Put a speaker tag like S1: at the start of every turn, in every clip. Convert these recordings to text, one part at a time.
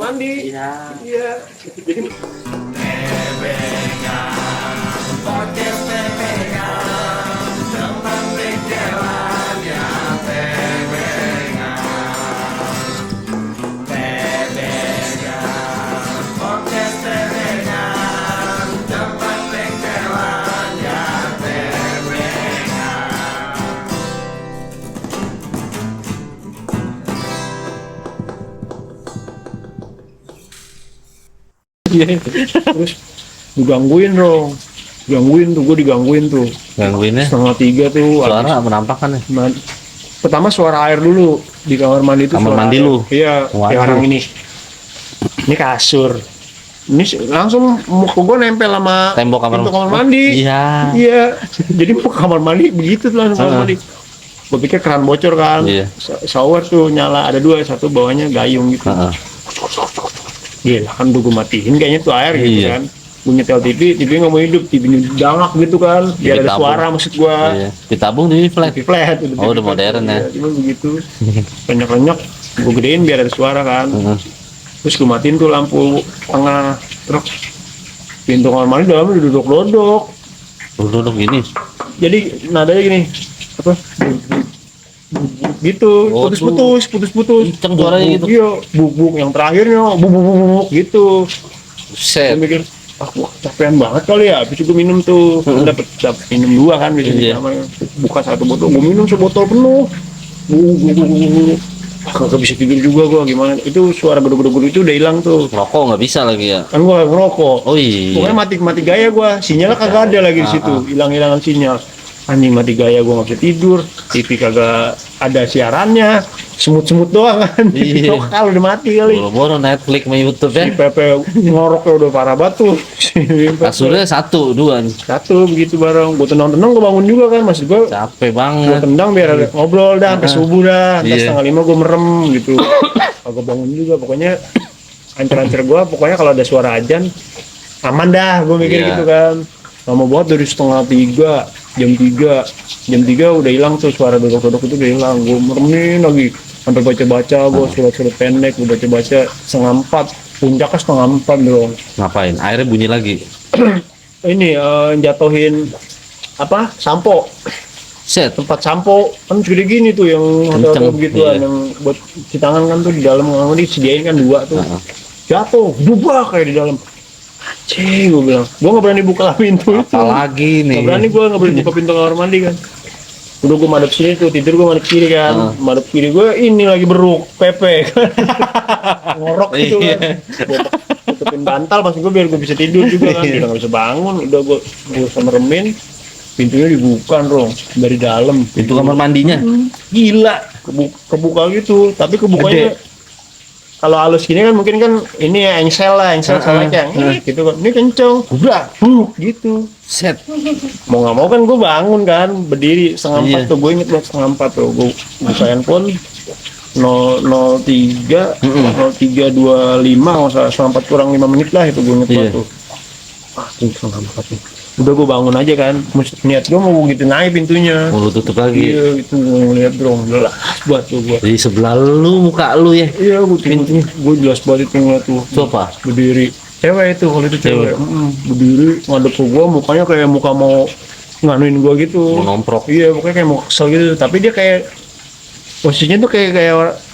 S1: mandi.
S2: Iya.
S1: Iya. Jadi terus digangguin dong. Gue digangguin tuh.
S2: Gangguinnya
S1: Setengah 3 tuh.
S2: suara menampakkan ya.
S1: Pertama suara air dulu di kamar mandi itu.
S2: Kamar
S1: suara
S2: mandi
S1: air.
S2: lu?
S1: Iya.
S2: Waduh.
S1: Kayak orang ini. Ini kasur. Ini langsung muka gue nempel sama
S2: Tembok
S1: pintu kamar mandi.
S2: Iya.
S1: Iya. Jadi muka kamar mandi begitu tuh langsung kamar mandi. Gue pikir keran bocor kan.
S2: Iya.
S1: Shower tuh nyala, ada 2, satu bawahnya gayung gitu. Gila kan gue matiin kayaknya tuh air gitu
S2: Iya.
S1: kan. Gue nyetel TV nggak mau hidup, TV-nya dangak gitu kan. Biar ada
S2: Ditabung.
S1: suara maksud gue.
S2: Iya. Ditabung di flat.
S1: TV flat.
S2: Oh, udah modern ya.
S1: Cuma begitu. Renyak-renyak, gue gedein biar ada suara kan. Terus gue matiin tuh lampu tengah truk. Pintu kamar mandi dalamnya duduk-duduk.
S2: Duduk gini.
S1: Jadi nadanya gini, apa? Gitu,
S2: Oh,
S1: putus-putus.
S2: Kenceng suaranya gitu.
S1: Iya, buk-buk yang terakhirnya buk gitu.
S2: Set.
S1: Gue mikir, aku capean banget kali ya. Habis itu gue minum tuh, dapat minum 2 kan biasanya.
S2: Iya.
S1: Buka 1 botol, gue minum sebotol penuh. Kagak bisa tidur juga gue, gimana? Itu suara gedor-gedor itu udah hilang tuh.
S2: Rokok nggak bisa lagi ya.
S1: Kan gue ngerokok.
S2: Oh iya.
S1: Pokoknya mati gaya gue, sinyalnya kagak ada lagi di situ, hilang-hilangan sinyal. Anjing mati gaya gue nggak bisa tidur, TV kagak ada siarannya, semut-semut doang kan.
S2: Iya.
S1: Lokal udah mati kali.
S2: Boro-boro Netflix sama YouTube
S1: Si
S2: ya.
S1: Pepe ngoroknya udah parah banget tuh. Si Pepe.
S2: Kasurnya 1, 2 nih.
S1: Satu begitu bareng, gue tenang-tenang gue bangun juga kan, maksud gue
S2: Capek
S1: gue
S2: banget.
S1: tendang biar ada ngobrol dah sampai subuh dah, ntar
S2: Iya.
S1: 4:30 gue merem gitu. Agak bangun juga, pokoknya ancer-ancer gue, pokoknya kalau ada suara ajan aman dah, gue mikir
S2: Iya.
S1: gitu kan. Lama banget dari 2:30, jam 3 udah hilang tuh suara dodok-dodok itu udah hilang. Gue meremin lagi sampai baca-baca, gue surat-surat pendek gue baca-baca 3:30, puncaknya 3:30 dong.
S2: Ngapain? Airnya bunyi lagi.
S1: Ini jatuhin apa sampo,
S2: Set.
S1: tempat sampo kan segede gini tuh yang hotel-hotel
S2: Kenceng,
S1: begituan
S2: iya.
S1: yang buat cuci tangan kan tuh di dalam kamar disediain kan 2 tuh. Jatuh dubah kayak di dalam. Cih, gue bilang, gue nggak berani buka pintu itu.
S2: Apalagi nih.
S1: Nggak berani, gue nggak berani buka pintu kamar mandi kan. Udah gue madep sini tuh, tidur gue madep kiri kan. Madep kiri gue ini lagi beruk Pepe kan. Ngorok gitu kan.
S2: Iya.
S1: Gue tutupin bantal pas gue biar gue bisa tidur juga kan. Udah nggak bisa bangun, udah gue semeremin. Pintunya dibuka dong dari dalam.
S2: Pintu kamar mandinya.
S1: Gila, kebuka gitu. Tapi kebukanya kalau halus gini kan mungkin kan ini ya engsel seleknya gitu kan. Ini kenceng, udah gitu.
S2: Set.
S1: Mau nggak mau kan gue bangun kan, berdiri 3:30
S2: Iya.
S1: tuh, gue inget banget 3:30 tuh, gue buka handphone 003 0325 nggak usah 4 kurang 5 menit lah itu gue inget banget
S2: Iya.
S1: tuh. Ini 3:30 nih. Udah gue bangun aja kan, niat gue mau gitu naik pintunya.
S2: Mau lu tutup lagi.
S1: Iya itu ngeliat dong, jelas buat tuh gue.
S2: Jadi sebelah lu muka lu ya.
S1: Iya gue jelas banget itu ngeliat tuh.
S2: Itu apa?
S1: Berdiri. Cewek itu, kalau itu cewek. Berdiri ngadep ke gua, mukanya kayak muka mau nganuin gua gitu.
S2: Mau nomprok.
S1: Iya, mukanya kayak mau kesel gitu. Tapi dia kayak posisinya tuh kayak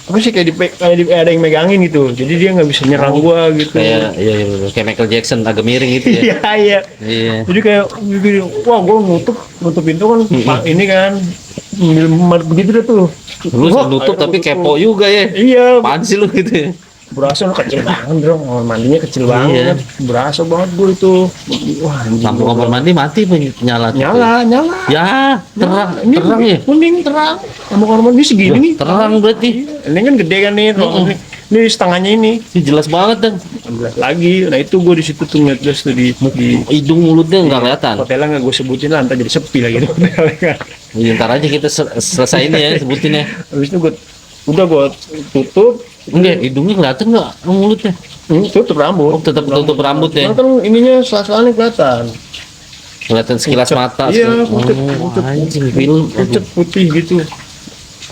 S1: apa sih, kayak ada yang megangin gitu. Jadi dia nggak bisa nyerang gua gitu.
S2: Kayak iya, kayak Michael Jackson agak miring gitu ya.
S1: Iya, iya.
S2: Iya.
S1: Jadi kayak gini, wah gua nutup pintu kan, Pak, ini kan begitu deh tuh.
S2: Lu
S1: Wah,
S2: nutup
S1: akhirnya
S2: tapi
S1: gua
S2: kepo
S1: tutup.
S2: juga ya.
S1: Iya,
S2: Apaan sih lu gitu ya?
S1: berasa kecil banget dong, kamar mandinya kecil banget, berasa banget gue itu. Wah, anjing,
S2: Lampu
S1: gua
S2: kamar mandi mati apa nyala? gitu?
S1: nyala.
S2: Ya, terang,
S1: Ini
S2: terang ya.
S1: kuning terang. Lampu kamar mandi segini nih.
S2: Terang berarti.
S1: Ini kan gede kan nih, ini setengahnya ini.
S2: Ini jelas banget dan
S1: Jelas lagi. Nah itu gue di situ tuh ngeliat jelas tuh di
S2: hidung mulutnya nggak kelihatan.
S1: hotelnya, nggak gue sebutin lah, ntar jadi sepi lagi tuh hotelnya.
S2: Ya, ntar aja kita selesai ini ya sebutin ya.
S1: Habis itu gue tutup,
S2: Enggak, hidungnya kelihatan nggak mulutnya?
S1: tutup rambut.
S2: Oh, tetap tutup rambut ya.
S1: Cuman kan ininya sela-selanya kelihatan.
S2: Kelihatan sekilas mata.
S1: Iya,
S2: Oh,
S1: pucet,
S2: anjing film.
S1: pucet putih gitu.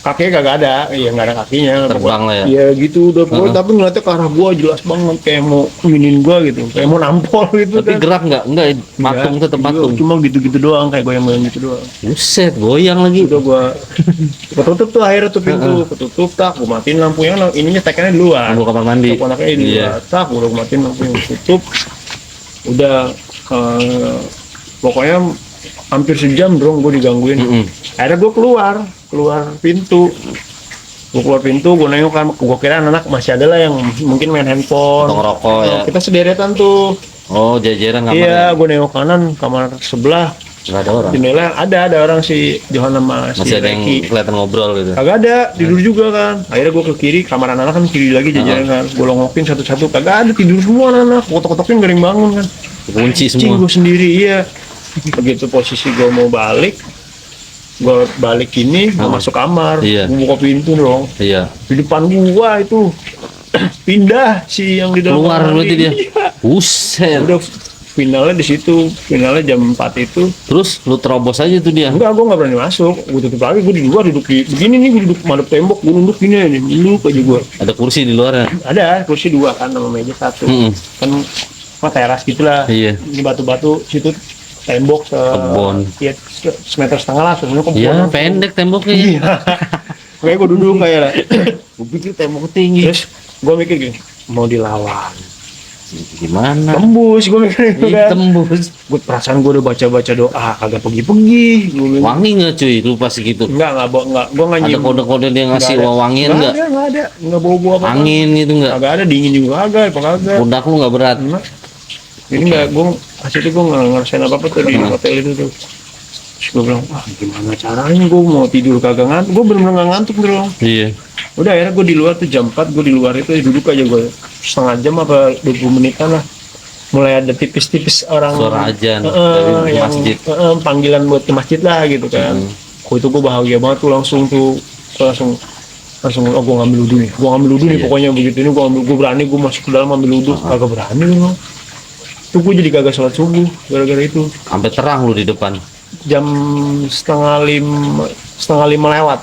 S1: kakinya kagak ada, iya nggak ada kakinya.
S2: Terbang lah ya.
S1: Iya gitu udah gua, tapi ngeliatnya ke arah gua jelas banget kayak mau nginin gua gitu, kayak mau nampol gitu
S2: Tapi
S1: kan.
S2: gerak nggak? Enggak, patung tetap
S1: Iya,
S2: patung.
S1: cuma gitu-gitu doang, kayak goyang-goyang gitu doang.
S2: Buset, goyang lagi.
S1: Udah gua ketutup tuh akhirnya tuh pintu, ketutup tak, gua matiin lampunya, ininya tekannya di luar.
S2: Lampu kamar mandi.
S1: Lampu anaknya di
S2: Iya.
S1: luar, tak, udah gua matiin lampunya, tutup. Udah pokoknya hampir sejam dong gue digangguin. Akhirnya gue keluar pintu. Gue keluar pintu, gue nengok kan, gue kira anak masih ada lah yang mungkin main handphone.
S2: Atau ngerokok ya.
S1: Kita sederetan tuh.
S2: Oh, jajaran kamarnya.
S1: Iya, gue nengok kanan, kamar sebelah.
S2: Nggak ada orang.
S1: Jendela ada orang si Johan sama si
S2: Masih ada yang
S1: Reki.
S2: kelihatan ngobrol gitu.
S1: Kagak ada, tidur juga kan. Akhirnya gue ke kiri, kamar anak-anak kan kiri lagi jajaran kan. Gue longokin satu-satu, kagak ada, tidur semua anak-anak. Kotok-kotokin garing bangun kan.
S2: Kunci
S1: Cing,
S2: semua.
S1: gue sendiri, iya. Begitu posisi gue mau balik, gue balik ini, mau masuk kamar,
S2: Iya.
S1: gue buka pintu dong.
S2: Iya.
S1: Di depan gua itu pindah si yang di dalam
S2: Keluar
S1: kamar
S2: berarti
S1: mandi.
S2: dia.
S1: Iya.
S2: Buset.
S1: Udah finalnya di situ, finalnya jam 4 itu.
S2: Terus lu terobos aja tuh dia.
S1: Enggak, gue nggak berani masuk. Gue tutup lagi, gue di luar duduk di begini nih, gue duduk madep tembok, gue nunduk gini aja, nunduk aja gue.
S2: Ada kursi di luar ya.
S1: Ada kursi 2 kan sama meja 1.
S2: Mm-mm.
S1: Kan teras gitulah.
S2: Iya.
S1: Ini batu-batu situ tembok
S2: Kebon.
S1: ya, semeter setengah lah, sebenarnya kebon.
S2: Iya, pendek temboknya.
S1: Iya. Kayak gue duduk kayak lah.
S2: Gue pikir tembok tinggi.
S1: Terus gue mikir gini, mau dilawan.
S2: Gimana?
S1: Tembus, gue mikir gitu
S2: Ih,
S1: kan.
S2: tembus.
S1: Gue perasaan gue udah baca-baca doa, kagak pergi-pergi. Gue bilang,
S2: Wangi nggak cuy? Lu pas gitu.
S1: enggak, gue nggak
S2: Ada
S1: nyium.
S2: kode-kode dia ngasih wangian nggak?
S1: Enggak bau-bau apa.
S2: Angin gitu nggak?
S1: Kagak ada, dingin juga kagak, apa kagak.
S2: Pundak lu nggak berat?
S1: Enggak. Ini enggak, gue pas itu gue nggak ngerasain apa-apa tuh di hotel itu tuh. Terus gue bilang, wah gimana caranya gue mau tidur kagak ngantuk. Gue bener-bener nggak ngantuk dong.
S2: Iya.
S1: Udah akhirnya gue di luar tuh jam 4, gue di luar itu duduk aja gue setengah jam apa 20 menitan lah. Mulai ada tipis-tipis orang
S2: Suara ajan dari
S1: yang
S2: masjid.
S1: panggilan buat ke masjid lah gitu kan. Itu gue bahagia banget tuh langsung gua langsung oh gue ngambil wudhu nih,
S2: Iya.
S1: pokoknya begitu ini gue berani gue masuk ke dalam ambil wudhu. Kagak berani loh. Tuh gue jadi kagak sholat subuh gara-gara itu.
S2: Sampai terang lu di depan.
S1: Jam setengah lima lewat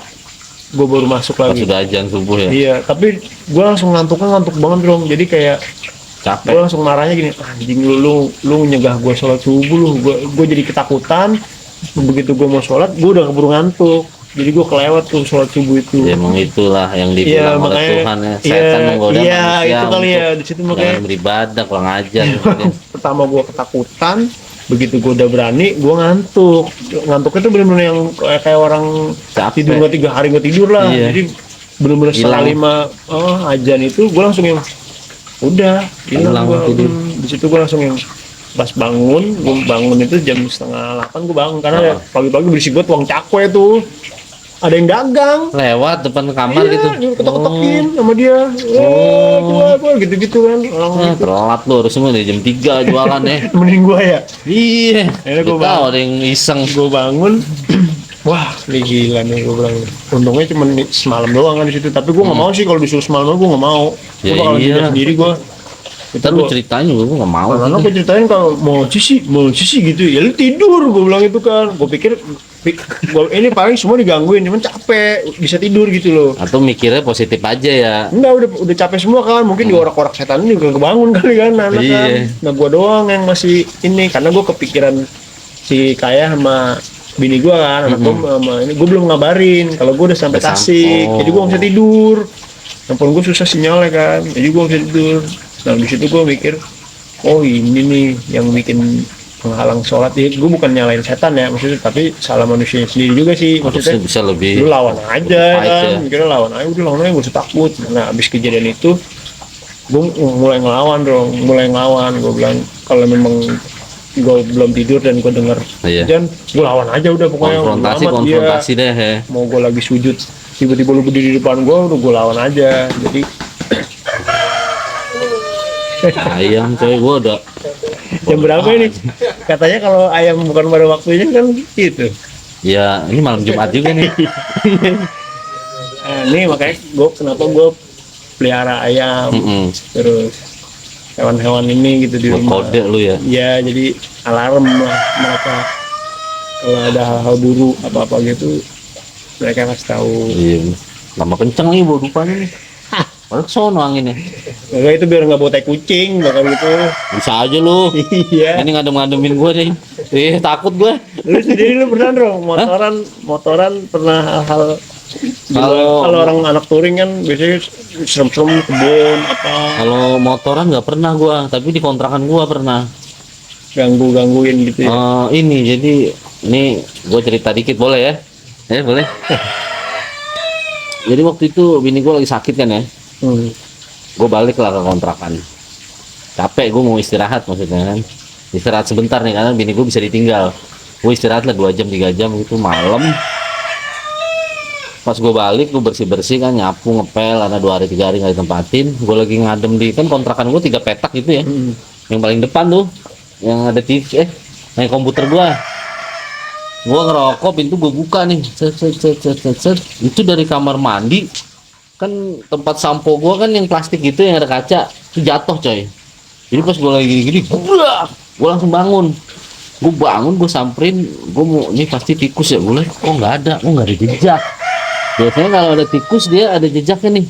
S1: gue baru masuk
S2: Pas
S1: lagi.
S2: sudah ajan subuh ya.
S1: Iya, tapi gue langsung ngantuk banget dong. Jadi kayak gue
S2: Capek.
S1: langsung marahnya gini, anjing lu nyegah gue sholat subuh lu. Gue jadi ketakutan. Begitu gue mau sholat, gue udah keburu ngantuk. Jadi gue kelewat tuh sholat subuh itu.
S2: Ya, emang itulah yang
S1: Iya,
S2: dibilang oleh
S1: makanya-
S2: Tuhan ya.
S1: iya,
S2: Setan menggoda
S1: iya,
S2: manusia
S1: itu kali ya,
S2: untuk
S1: di situ makanya.
S2: jangan beribadah, kurang ajar.
S1: Pertama gue ketakutan, begitu gue udah berani, gue ngantuk. Ngantuknya tuh bener-bener yang kayak orang
S2: Capek.
S1: tidur nggak 3 hari nggak tidur lah.
S2: Iya.
S1: Jadi bener-bener setengah
S2: Hilang.
S1: 5 ajan itu gue langsung yang udah hilang
S2: Hilang
S1: gue.
S2: tidur.
S1: Di situ gue langsung yang pas gue bangun itu jam setengah 8 gue bangun karena ya pagi-pagi berisik banget uang cakwe tuh. Ada yang dagang.
S2: Lewat depan kamar
S1: Iya,
S2: gitu.
S1: dia ketok-ketokin sama dia. Apa gitu-gitu kan. Orang
S2: Ah, telat lu harus semua dari jam 3 jualan ya.
S1: mending gua ya.
S2: Iya.
S1: Akhirnya gua
S2: Kita tahu ada yang iseng.
S1: Gue bangun, wah, ini gila nih gue bilang. Untungnya cuma semalam doang kan di situ. Tapi gue nggak mau sih kalau disuruh semalam gue nggak mau. Gue
S2: Ya
S1: bakal
S2: iya.
S1: tidur sendiri gue.
S2: Kita lu ceritain juga gue nggak mau.
S1: Karena gue ceritain kalau mau sisi gitu. Ya lu tidur, gue bilang itu kan. Gue pikir ini paling semua digangguin, cuman capek, bisa tidur gitu loh.
S2: Atau mikirnya positif aja ya.
S1: Enggak, udah capek semua kan. Mungkin diorak-orak setan ini juga kebangun kali kan anak kan.
S2: Iya.
S1: Nah gue doang yang masih ini karena gue kepikiran si Kaya sama bini gue kan, anak gue sama ini gue belum ngabarin kalau gue udah sampai
S2: Udah
S1: Tasik,
S2: oh.
S1: jadi gue nggak bisa tidur. Handphone gue susah sinyalnya kan, jadi gue nggak bisa tidur. Nah di situ gue mikir, oh ini nih yang bikin menghalang sholat. Ya, gue bukan nyalain setan ya maksudnya, tapi salah manusia sendiri juga sih
S2: Harusnya
S1: maksudnya.
S2: bisa lebih.
S1: Lu lawan aja
S2: fight
S1: kan,
S2: ya.
S1: mikirnya lawan aja, udah lawan aja, gak usah takut. Nah abis kejadian itu gue mulai ngelawan gue bilang kalau memang gue belum tidur dan gue denger
S2: Iya.
S1: dan gue lawan aja udah pokoknya.
S2: Konfrontasi deh ya.
S1: Mau gue lagi sujud tiba-tiba lu berdiri di depan gue, udah gue lawan aja. Jadi
S2: Ayam coy, gue udah
S1: jam berapa ini katanya kalau ayam bukan pada waktunya kan gitu.
S2: ya ini malam Jumat juga nih.
S1: Nah, ini makanya kenapa gue pelihara ayam terus hewan-hewan ini gitu di
S2: Buat
S1: rumah.
S2: kode lu ya.
S1: Iya, jadi alarm lah mereka kalau ada hal-hal buruk apa-apa gitu mereka kasih tahu.
S2: Iya. Lama kenceng nih bawa dupanya nih. Padahal sono anginnya.
S1: Enggak, itu biar nggak bawa tai kucing bakal gitu.
S2: Bisa aja lu.
S1: Iya.
S2: Ini ngadem-ngademin gua nih. Takut gua.
S1: Lu sendiri lu pernah dong motoran pernah hal-hal
S2: Kalau
S1: kalau orang anak touring kan biasanya serem-serem kebun apa
S2: kalau motoran nggak pernah gua, tapi di kontrakan gua pernah.
S1: gangguin gitu ya.
S2: Ini jadi ini gua cerita dikit boleh ya? Boleh. Jadi waktu itu bini gua lagi sakit kan ya. Gue balik lah ke kontrakan, capek gue mau istirahat maksudnya kan, istirahat sebentar nih karena bini gue bisa ditinggal. Gue istirahat lah 2 jam 3 jam itu malam. Pas gue balik gue bersih kan, nyapu ngepel, ada 2 hari 3 hari nggak ditempatin. Gue lagi ngadem di kan kontrakan gue 3 petak gitu ya. Yang paling depan tuh yang ada TV yang komputer gue ngerokok, pintu gue buka nih, set. Itu dari kamar mandi kan, tempat sampo gua kan yang plastik gitu yang ada kaca itu jatuh coy. Jadi pas gua lagi gini gua langsung bangun. Gua samperin, gua mau ini pasti tikus ya, gua lihat kok nggak ada jejak. Biasanya kalau ada tikus dia ada jejaknya nih,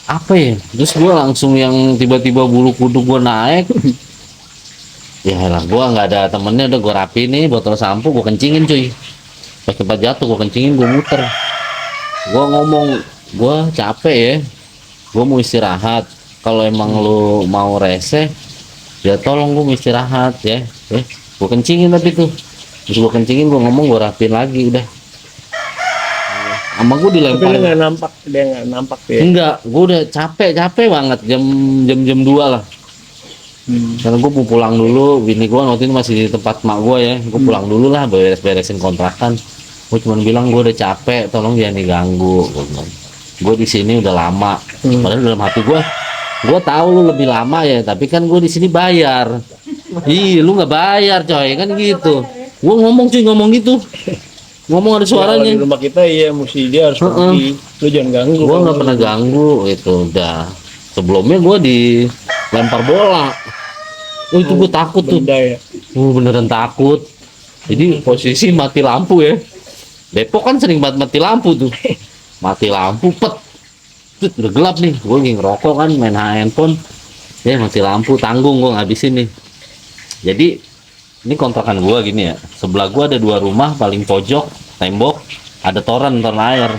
S2: apa ya. Terus gua langsung yang tiba-tiba bulu kuduk gua naik. Ya lah, gua nggak ada temennya, udah gua rapi nih botol sampo, gua kencingin cuy. Pas tempat jatuh gua kencingin, gua muter. Gua ngomong, gua capek ya, gua mau istirahat. Kalau emang lu mau rese ya tolong gua mau istirahat ya. Gua kencingin tapi tuh, terus gua kencingin, gua ngomong, gua rapin lagi udah. Sama gua
S1: Tapi
S2: dilempar.
S1: dia nggak nampak ya.
S2: Enggak, gua udah capek banget, jam 2 lah. Karena gua mau pulang dulu, bini gua waktu itu masih di tempat mak gua ya. Gua pulang dulu lah, beresin kontrakan. Gua cuma bilang gua udah capek, tolong jangan diganggu. Gue di sini udah lama. Padahal dalam hati gue tahu lu lebih lama ya, tapi kan gue di sini bayar. Ih, lu nggak bayar coy, kan gitu. Gue ngomong gitu, ngomong ada suaranya.
S1: Di rumah kita iya mesti dia harus pergi. Lu jangan ganggu.
S2: Gue nggak pernah ganggu itu udah. Sebelumnya gue dilempar bola. Itu gue takut tuh.
S1: Ya.
S2: Beneran takut. Jadi posisi mati lampu ya. Depok kan sering banget mati lampu tuh. Mati lampu, udah gelap nih, gue lagi ngerokok kan, main handphone, ya mati lampu, tanggung gue ngabisin nih. Jadi ini kontrakan gue gini ya, sebelah gue ada 2 rumah, paling pojok tembok ada toren air.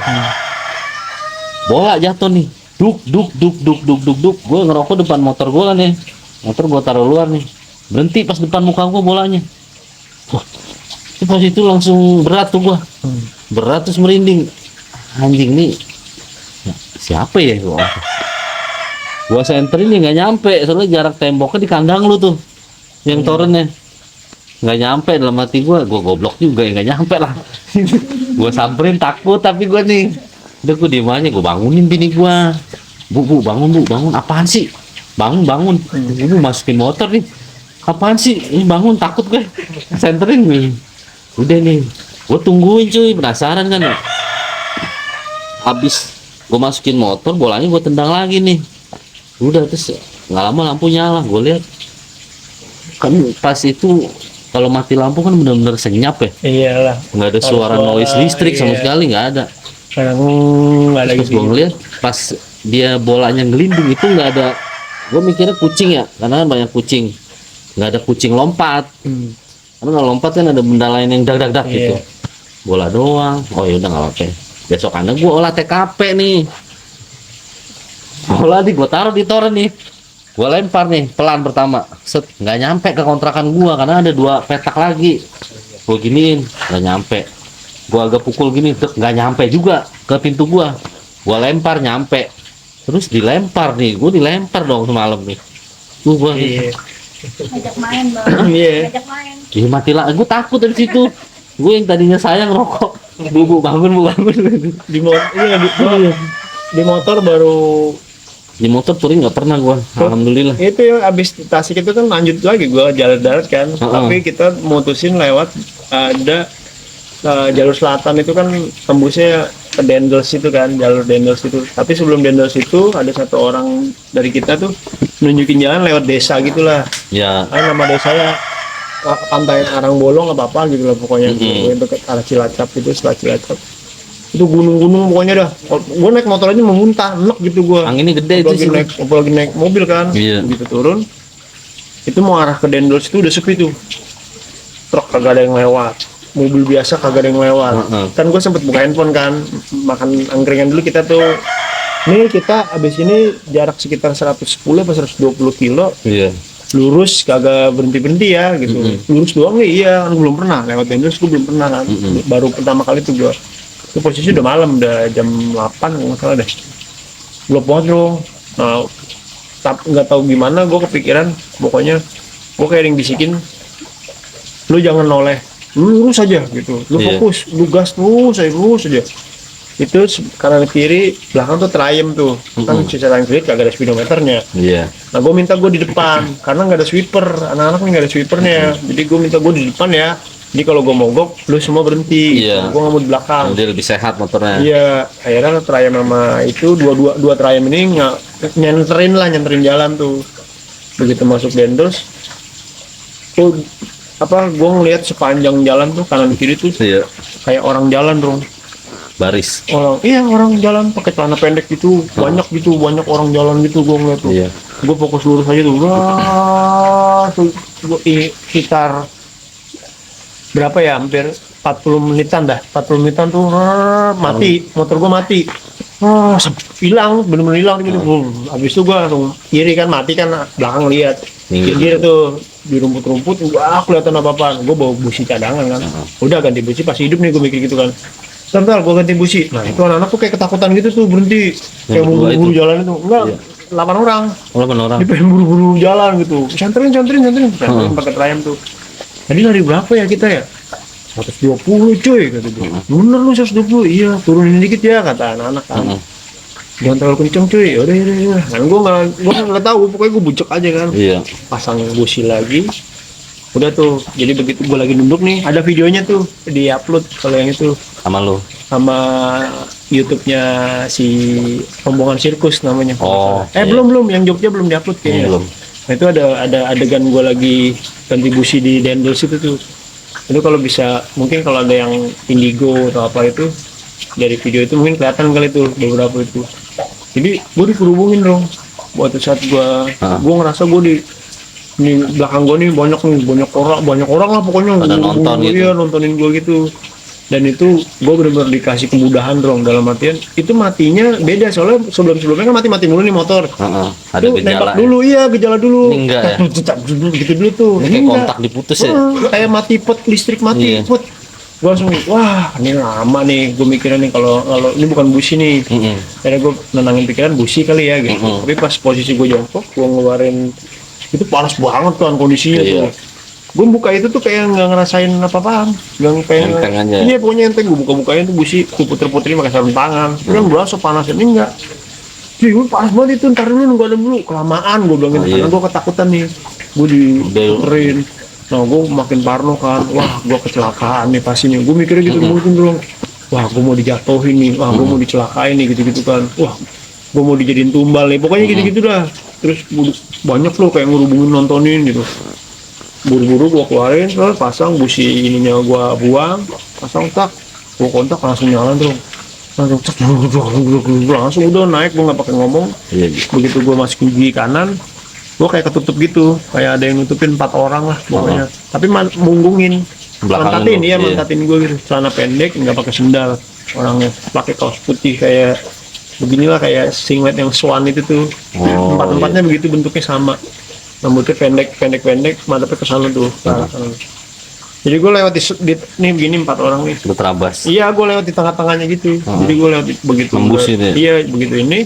S2: Bola jatuh nih, duk, gue ngerokok depan motor gue kan ya, motor gue taruh luar nih, berhenti pas depan muka gue bolanya. Wah, pas itu langsung berat tuh gue, berat terus merinding. Anjing nih siapa ya gua senterin nih nggak nyampe, soalnya jarak temboknya di kandang lu tuh yang torennya nggak nyampe. Dalam hati gua goblok juga ya, nggak nyampe lah. Gua samperin takut, tapi gua nih udah gua diem aja, gua bangunin bini gua, bu bangun, apaan sih, bangun ibu masukin motor nih, apaan sih ini, bangun, takut gue senterin nih. Udah nih gua tungguin cuy, penasaran kan ya. Habis gue masukin motor, bolanya gue tendang lagi nih. Udah, terus nggak lama lampu nyala. Gue lihat kan pas itu kalau mati lampu kan benar-benar senyap ya.
S1: Iyalah.
S2: Nggak ada suara noise listrik sama sekali, nggak ada.
S1: Nggak ada.
S2: Terus gue ngeliat pas dia bolanya ngelindung itu nggak ada. Gue mikirnya kucing ya, karena banyak kucing. Nggak ada kucing lompat. Karena kalau lompat kan ada benda lain yang dak gitu. Bola doang. Oh ya udah nggak apa-apa. Besokannya gue olah TKP nih, gue taruh di toren nih, gue lempar nih pelan pertama, set, nggak nyampe ke kontrakan gue karena ada 2 petak lagi. Gue giniin nggak nyampe, gue agak pukul gini, terus nggak nyampe juga ke pintu gue lempar nyampe, terus dilempar nih, gue dilempar dong semalam nih, gue
S3: Ngajak main bang, ngajak main.
S2: mati lah, gue takut dari situ. Gue yang tadinya sayang rokok, bu bangun.
S1: Di motor baru.
S2: Di motor touring nggak pernah gue, alhamdulillah.
S1: Itu ya abis Tasik itu kan lanjut lagi gue jalan darat kan. Tapi kita mutusin lewat ada jalur selatan itu kan tembusnya ke Dendels itu kan, jalur Dendels itu. Tapi sebelum Dendels itu ada satu orang dari kita tuh nunjukin jalan lewat desa gitulah.
S2: Ya.
S1: Nama desanya Pantai Arang Bolong apa gitu lah pokoknya. Itu ke arah Cilacap itu, setelah Cilacap. Itu gunung-gunung pokoknya dah. Gue naik motor aja memuntah, enak gitu gue.
S2: Anginnya gede itu sih.
S1: Apalagi naik mobil kan.
S2: Iya.
S1: Gitu turun. Itu mau arah ke Dendels itu udah sepi tuh. Truk kagak ada yang lewat. Mobil biasa kagak ada yang lewat. Kan gue sempet buka handphone kan, makan angkringan dulu kita tuh. Nih kita abis ini jarak sekitar 110 atau 120 kilo.
S2: Iya.
S1: Lurus kagak berhenti ya gitu. Lurus doang nih, iya kan belum pernah lewat Dendels, gue belum pernah kan. Baru pertama kali tuh gue. Itu posisi udah malam, udah jam 8 kalau nggak salah deh. Belum banget dong. Nah, nggak tahu gimana gue kepikiran, pokoknya gue kayak yang bisikin, lu jangan noleh, lu lurus aja gitu, lu fokus, lu gas terus aja. Itu kanan kiri belakang tuh trayem tuh, kan sisa kanan kiri kagak ada speedometernya.
S2: Iya.
S1: Nah gue minta gue di depan karena nggak ada sweeper, anak-anak nggak ada sweepernya, jadi gue minta gue di depan ya. Jadi kalau gue mogok, lu semua berhenti.
S2: Iya.
S1: Gue nggak mau di belakang.
S2: Jadi lebih sehat motornya.
S1: Iya, akhirnya trayem sama itu dua trayem ini nyenterin jalan tuh. Begitu masuk Dendels, tuh gue ngelihat sepanjang jalan tuh kanan kiri tuh
S2: Iya.
S1: kayak orang jalan dong.
S2: Baris.
S1: Orang jalan pakai celana pendek gitu, banyak orang jalan gitu gue ngeliat tuh.
S2: Iya.
S1: Gue fokus lurus aja tuh, wah tuh sekitar berapa ya, hampir 40 menitan tuh mati, motor gue mati. Hilang, bener-bener hilang gitu. Habis itu gue langsung kiri kan, mati kan, belakang lihat kiri tuh di rumput-rumput, wah kelihatan apa-apaan. Gue bawa busi cadangan kan, udah ganti busi pas hidup nih, gue mikir gitu kan. Bentar, gue ganti busi. Nah itu anak-anak tuh kayak ketakutan gitu tuh, berhenti kayak buru-buru jalan itu. Enggak, 8 orang.
S2: 8 orang.
S1: Dia pengen buru-buru jalan gitu. Santerin pakai trayem tuh. Tadi lari berapa ya kita ya? 120 cuy kata dia. Bener lu 120, iya turunin dikit ya kata anak-anak kan. Jangan terlalu kenceng cuy, yaudah. Nah gue nggak tahu, pokoknya gue bucek aja kan.
S2: Iya.
S1: Pasang busi lagi. Udah tuh, jadi begitu gue lagi nunduk nih, ada videonya tuh di upload kalau yang itu
S2: Sama lu.
S1: sama YouTube-nya si Rombongan Sirkus namanya.
S2: Oh, iya.
S1: Belum yang Jogja belum diupload kayaknya.
S2: Belum.
S1: Nah itu ada adegan gue lagi ganti busi di Dendels itu tuh. Itu kalau bisa, mungkin kalau ada yang Indigo atau apa itu dari video itu mungkin kelihatan kali tuh beberapa itu. Jadi gue dikerubungin dong. Waktu saat gue ngerasa gue di belakang gue nih banyak orang lah pokoknya.
S2: Pada nonton gitu.
S1: Iya, nontonin gue gitu. Dan itu gue benar-benar dikasih kemudahan dong, dalam artian itu matinya beda, soalnya sebelumnya kan mati mulu nih motor.
S2: Ada
S1: Tuh,
S2: gejala.
S1: nembak dulu ya, gejala dulu.
S2: Ini enggak ya?
S1: Gitu dulu tuh.
S2: Ini kayak kontak diputus ya?
S1: Kayak mati listrik mati.
S2: Iya.
S1: Gue langsung, wah ini lama nih, gue mikirnya nih kalau ini bukan busi nih. Akhirnya gue nenangin pikiran busi kali ya gitu. Tapi pas posisi gue jongkok, gue ngeluarin, itu panas banget kan kondisinya tuh. Gue buka itu tuh kayak nggak ngerasain apa-apaan, nggak pengen. Iya pokoknya enteng, gue buka-bukain tuh busi, gue puter-puterin pakai sarung tangan. Udah berasa panas, ini enggak. Cuy, gue panas banget itu, ntar dulu nunggu ada dulu, kelamaan gue bilangin, karena gue ketakutan nih, gue diputerin. Nah gue makin parno kan, wah gue kecelakaan nih pasti nih, gue mikirnya gitu mungkin dong. Wah gue mau dijatuhin nih, wah gue mau dicelakain nih gitu-gitu kan, wah gue mau dijadiin tumbal nih, pokoknya gitu-gitu dah. Terus banyak loh kayak ngerubungin nontonin gitu. Buru-buru gue keluarin, terus pasang busi ininya, gue buang, pasang tak, gue kontak langsung nyala dong, langsung udah naik, gue nggak pakai ngomong. Begitu gue masukin gigi kanan, gue kayak ketutup gitu, kayak ada yang nutupin 4 orang lah pokoknya. Tapi munggungin, mantatin gue gitu, celana pendek, nggak pakai sendal, orangnya pakai kaos putih kayak beginilah, kayak singlet yang swan itu tuh. Empat-empatnya begitu bentuknya sama. Rambutnya pendek, madepnya ke sana tuh. Jadi gue lewat nih begini 4 orang nih.
S2: Terabas.
S1: Iya, gue lewat di tengah-tengahnya gitu. Jadi gue lewat begitu.
S2: Tembus ini.
S1: Iya, begitu ini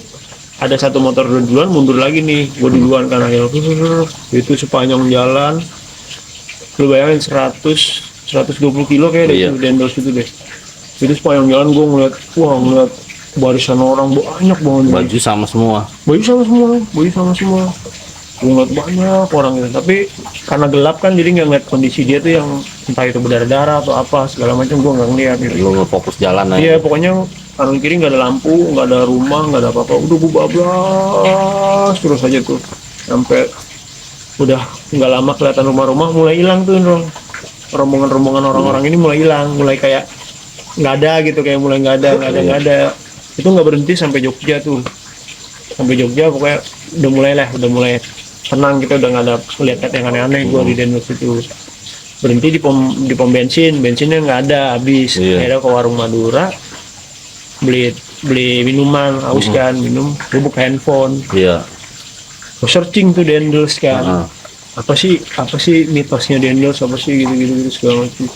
S1: ada satu motor duluan, mundur lagi nih. Gue duluan kan akhirnya. Itu sepanjang jalan. Lu bayangin 120 kilo kayak dari Dendels itu deh. Itu sepanjang jalan gue ngeliat barisan orang banyak banget.
S2: Baju sama semua.
S1: Gue ngeliat banyak orang gitu, tapi karena gelap kan jadi nggak ngeliat kondisi dia tuh yang entah itu berdarah-darah atau apa segala macam, gue nggak ngeliat gitu.
S2: Lu fokus jalan aja.
S1: Iya pokoknya kanan kiri nggak ada lampu, nggak ada rumah, nggak ada apa-apa, udah gue bablas terus aja tuh sampai udah nggak lama kelihatan rumah-rumah mulai hilang tuh dong. Rombongan orang-orang ini mulai hilang, mulai kayak nggak ada gitu, kayak mulai nggak ada. Itu nggak berhenti sampai Jogja tuh, sampai Jogja pokoknya udah mulai tenang gitu, udah nggak ada lihat yang aneh-aneh gue di Dendels itu. Berhenti di pom bensinnya nggak ada, habis. Akhirnya ke warung Madura, beli minuman, haus kan, minum, gue buka handphone, gue searching tuh Dendels kan, apa sih mitosnya Dendels, apa sih gitu segala macam.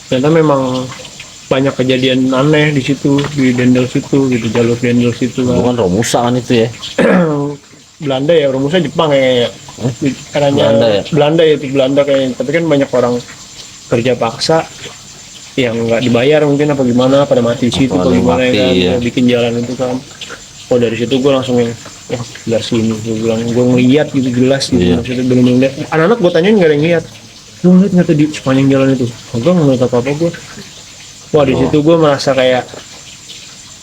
S1: Ternyata memang banyak kejadian aneh di situ, di Dendels itu gitu, jalur Dendels itu kan.
S2: Bukan Romusa kan itu ya?
S1: Belanda ya, Romusa Jepang ya. Belanda ya, itu Belanda kayaknya. Tapi kan banyak orang kerja paksa yang nggak dibayar mungkin apa gimana, pada mati di situ atau gimana kan, ya. Bikin jalan itu kan. Oh dari situ gue langsung yang wah jelas ini, gue bilang gue ngeliat gitu jelas gitu. Maksudnya belum ngeliat, anak-anak gue tanyain nggak ada yang lihat. Gue ngeliat nggak tuh di sepanjang jalan itu? Gue nggak ngeliat apa gue. Wah di situ gue merasa kayak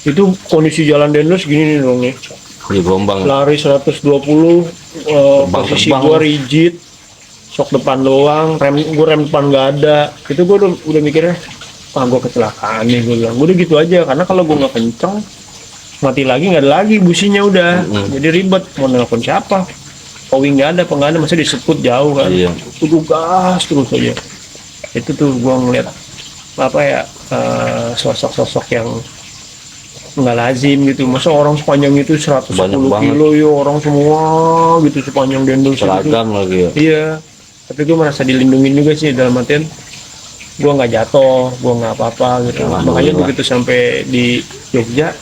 S1: itu kondisi jalan Dendels gini nih dong nih.
S2: Gelombang.
S1: Lari 120, posisi gue rigid, sok depan doang, gue rem depan nggak ada. Itu gue udah mikirnya, gue kecelakaan nih, gue bilang. Gue udah gitu aja, karena kalau gue nggak kenceng, mati lagi nggak ada lagi businya udah. Jadi ribet, mau nelfon siapa? Owing nggak ada, masa disekut jauh kan? Udah gas terus aja. Itu tuh gue ngeliat apa ya, sosok-sosok yang nggak lazim gitu. Masa orang sepanjang itu 110 kilo ya, orang semua gitu sepanjang Dendels
S2: seragam lagi ya.
S1: Iya, tapi gue merasa dilindungin juga sih, dalam artian gue nggak jatuh, gue nggak apa-apa gitu. Makanya begitu sampai di Jogja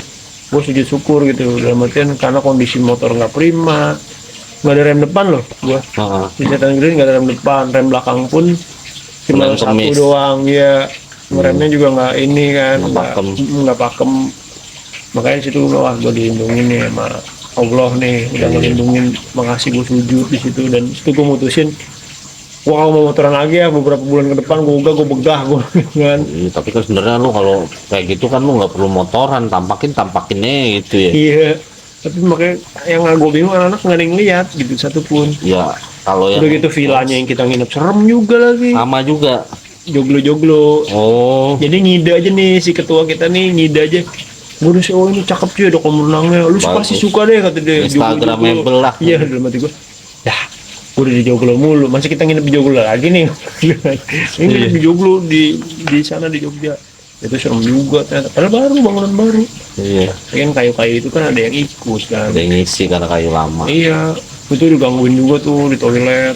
S1: gue sujud syukur gitu, dalam artian karena kondisi motor nggak prima, nggak ada rem depan loh gue. Di Setan Green nggak ada rem depan, rem belakang pun cuma satu doang ya. Remnya juga nggak ini kan, nggak pakem. Makanya situ wah gue dilindungin nih sama Allah nih, udah ngelindungin, makasih gue sujud di situ. Dan situ gue mutusin, wah mau motoran lagi ya beberapa bulan ke depan, gue begah gue kan.
S2: Tapi kan sebenarnya lu kalau kayak gitu kan lu nggak perlu motoran, tampakinnya gitu ya.
S1: Iya, tapi makanya yang gue bingung, anak-anak nggak ada yang lihat gitu satupun.
S2: Ya kalau
S1: udah gitu villanya yang kita nginep serem juga lagi,
S2: sama juga
S1: joglo. Jadi ngide aja nih si ketua kita nih, ngide aja. Gue udah sih, oh ini cakep cuy, ada kolam renangnya, lu pasti suka deh kata dia.
S2: Instagramable lah.
S1: Iya dalam hati gue, ya gue udah di Joglo mulu, masih kita nginep di Joglo lagi nih. Ini di Joglo di sana di Jogja, itu serem juga ternyata, padahal bangunan baru.
S2: Iya.
S1: Kan kayu-kayu itu kan ada yang ikut kan,
S2: ada yang ngisi karena kayu lama.
S1: Iya, itu digangguin juga tuh di toilet.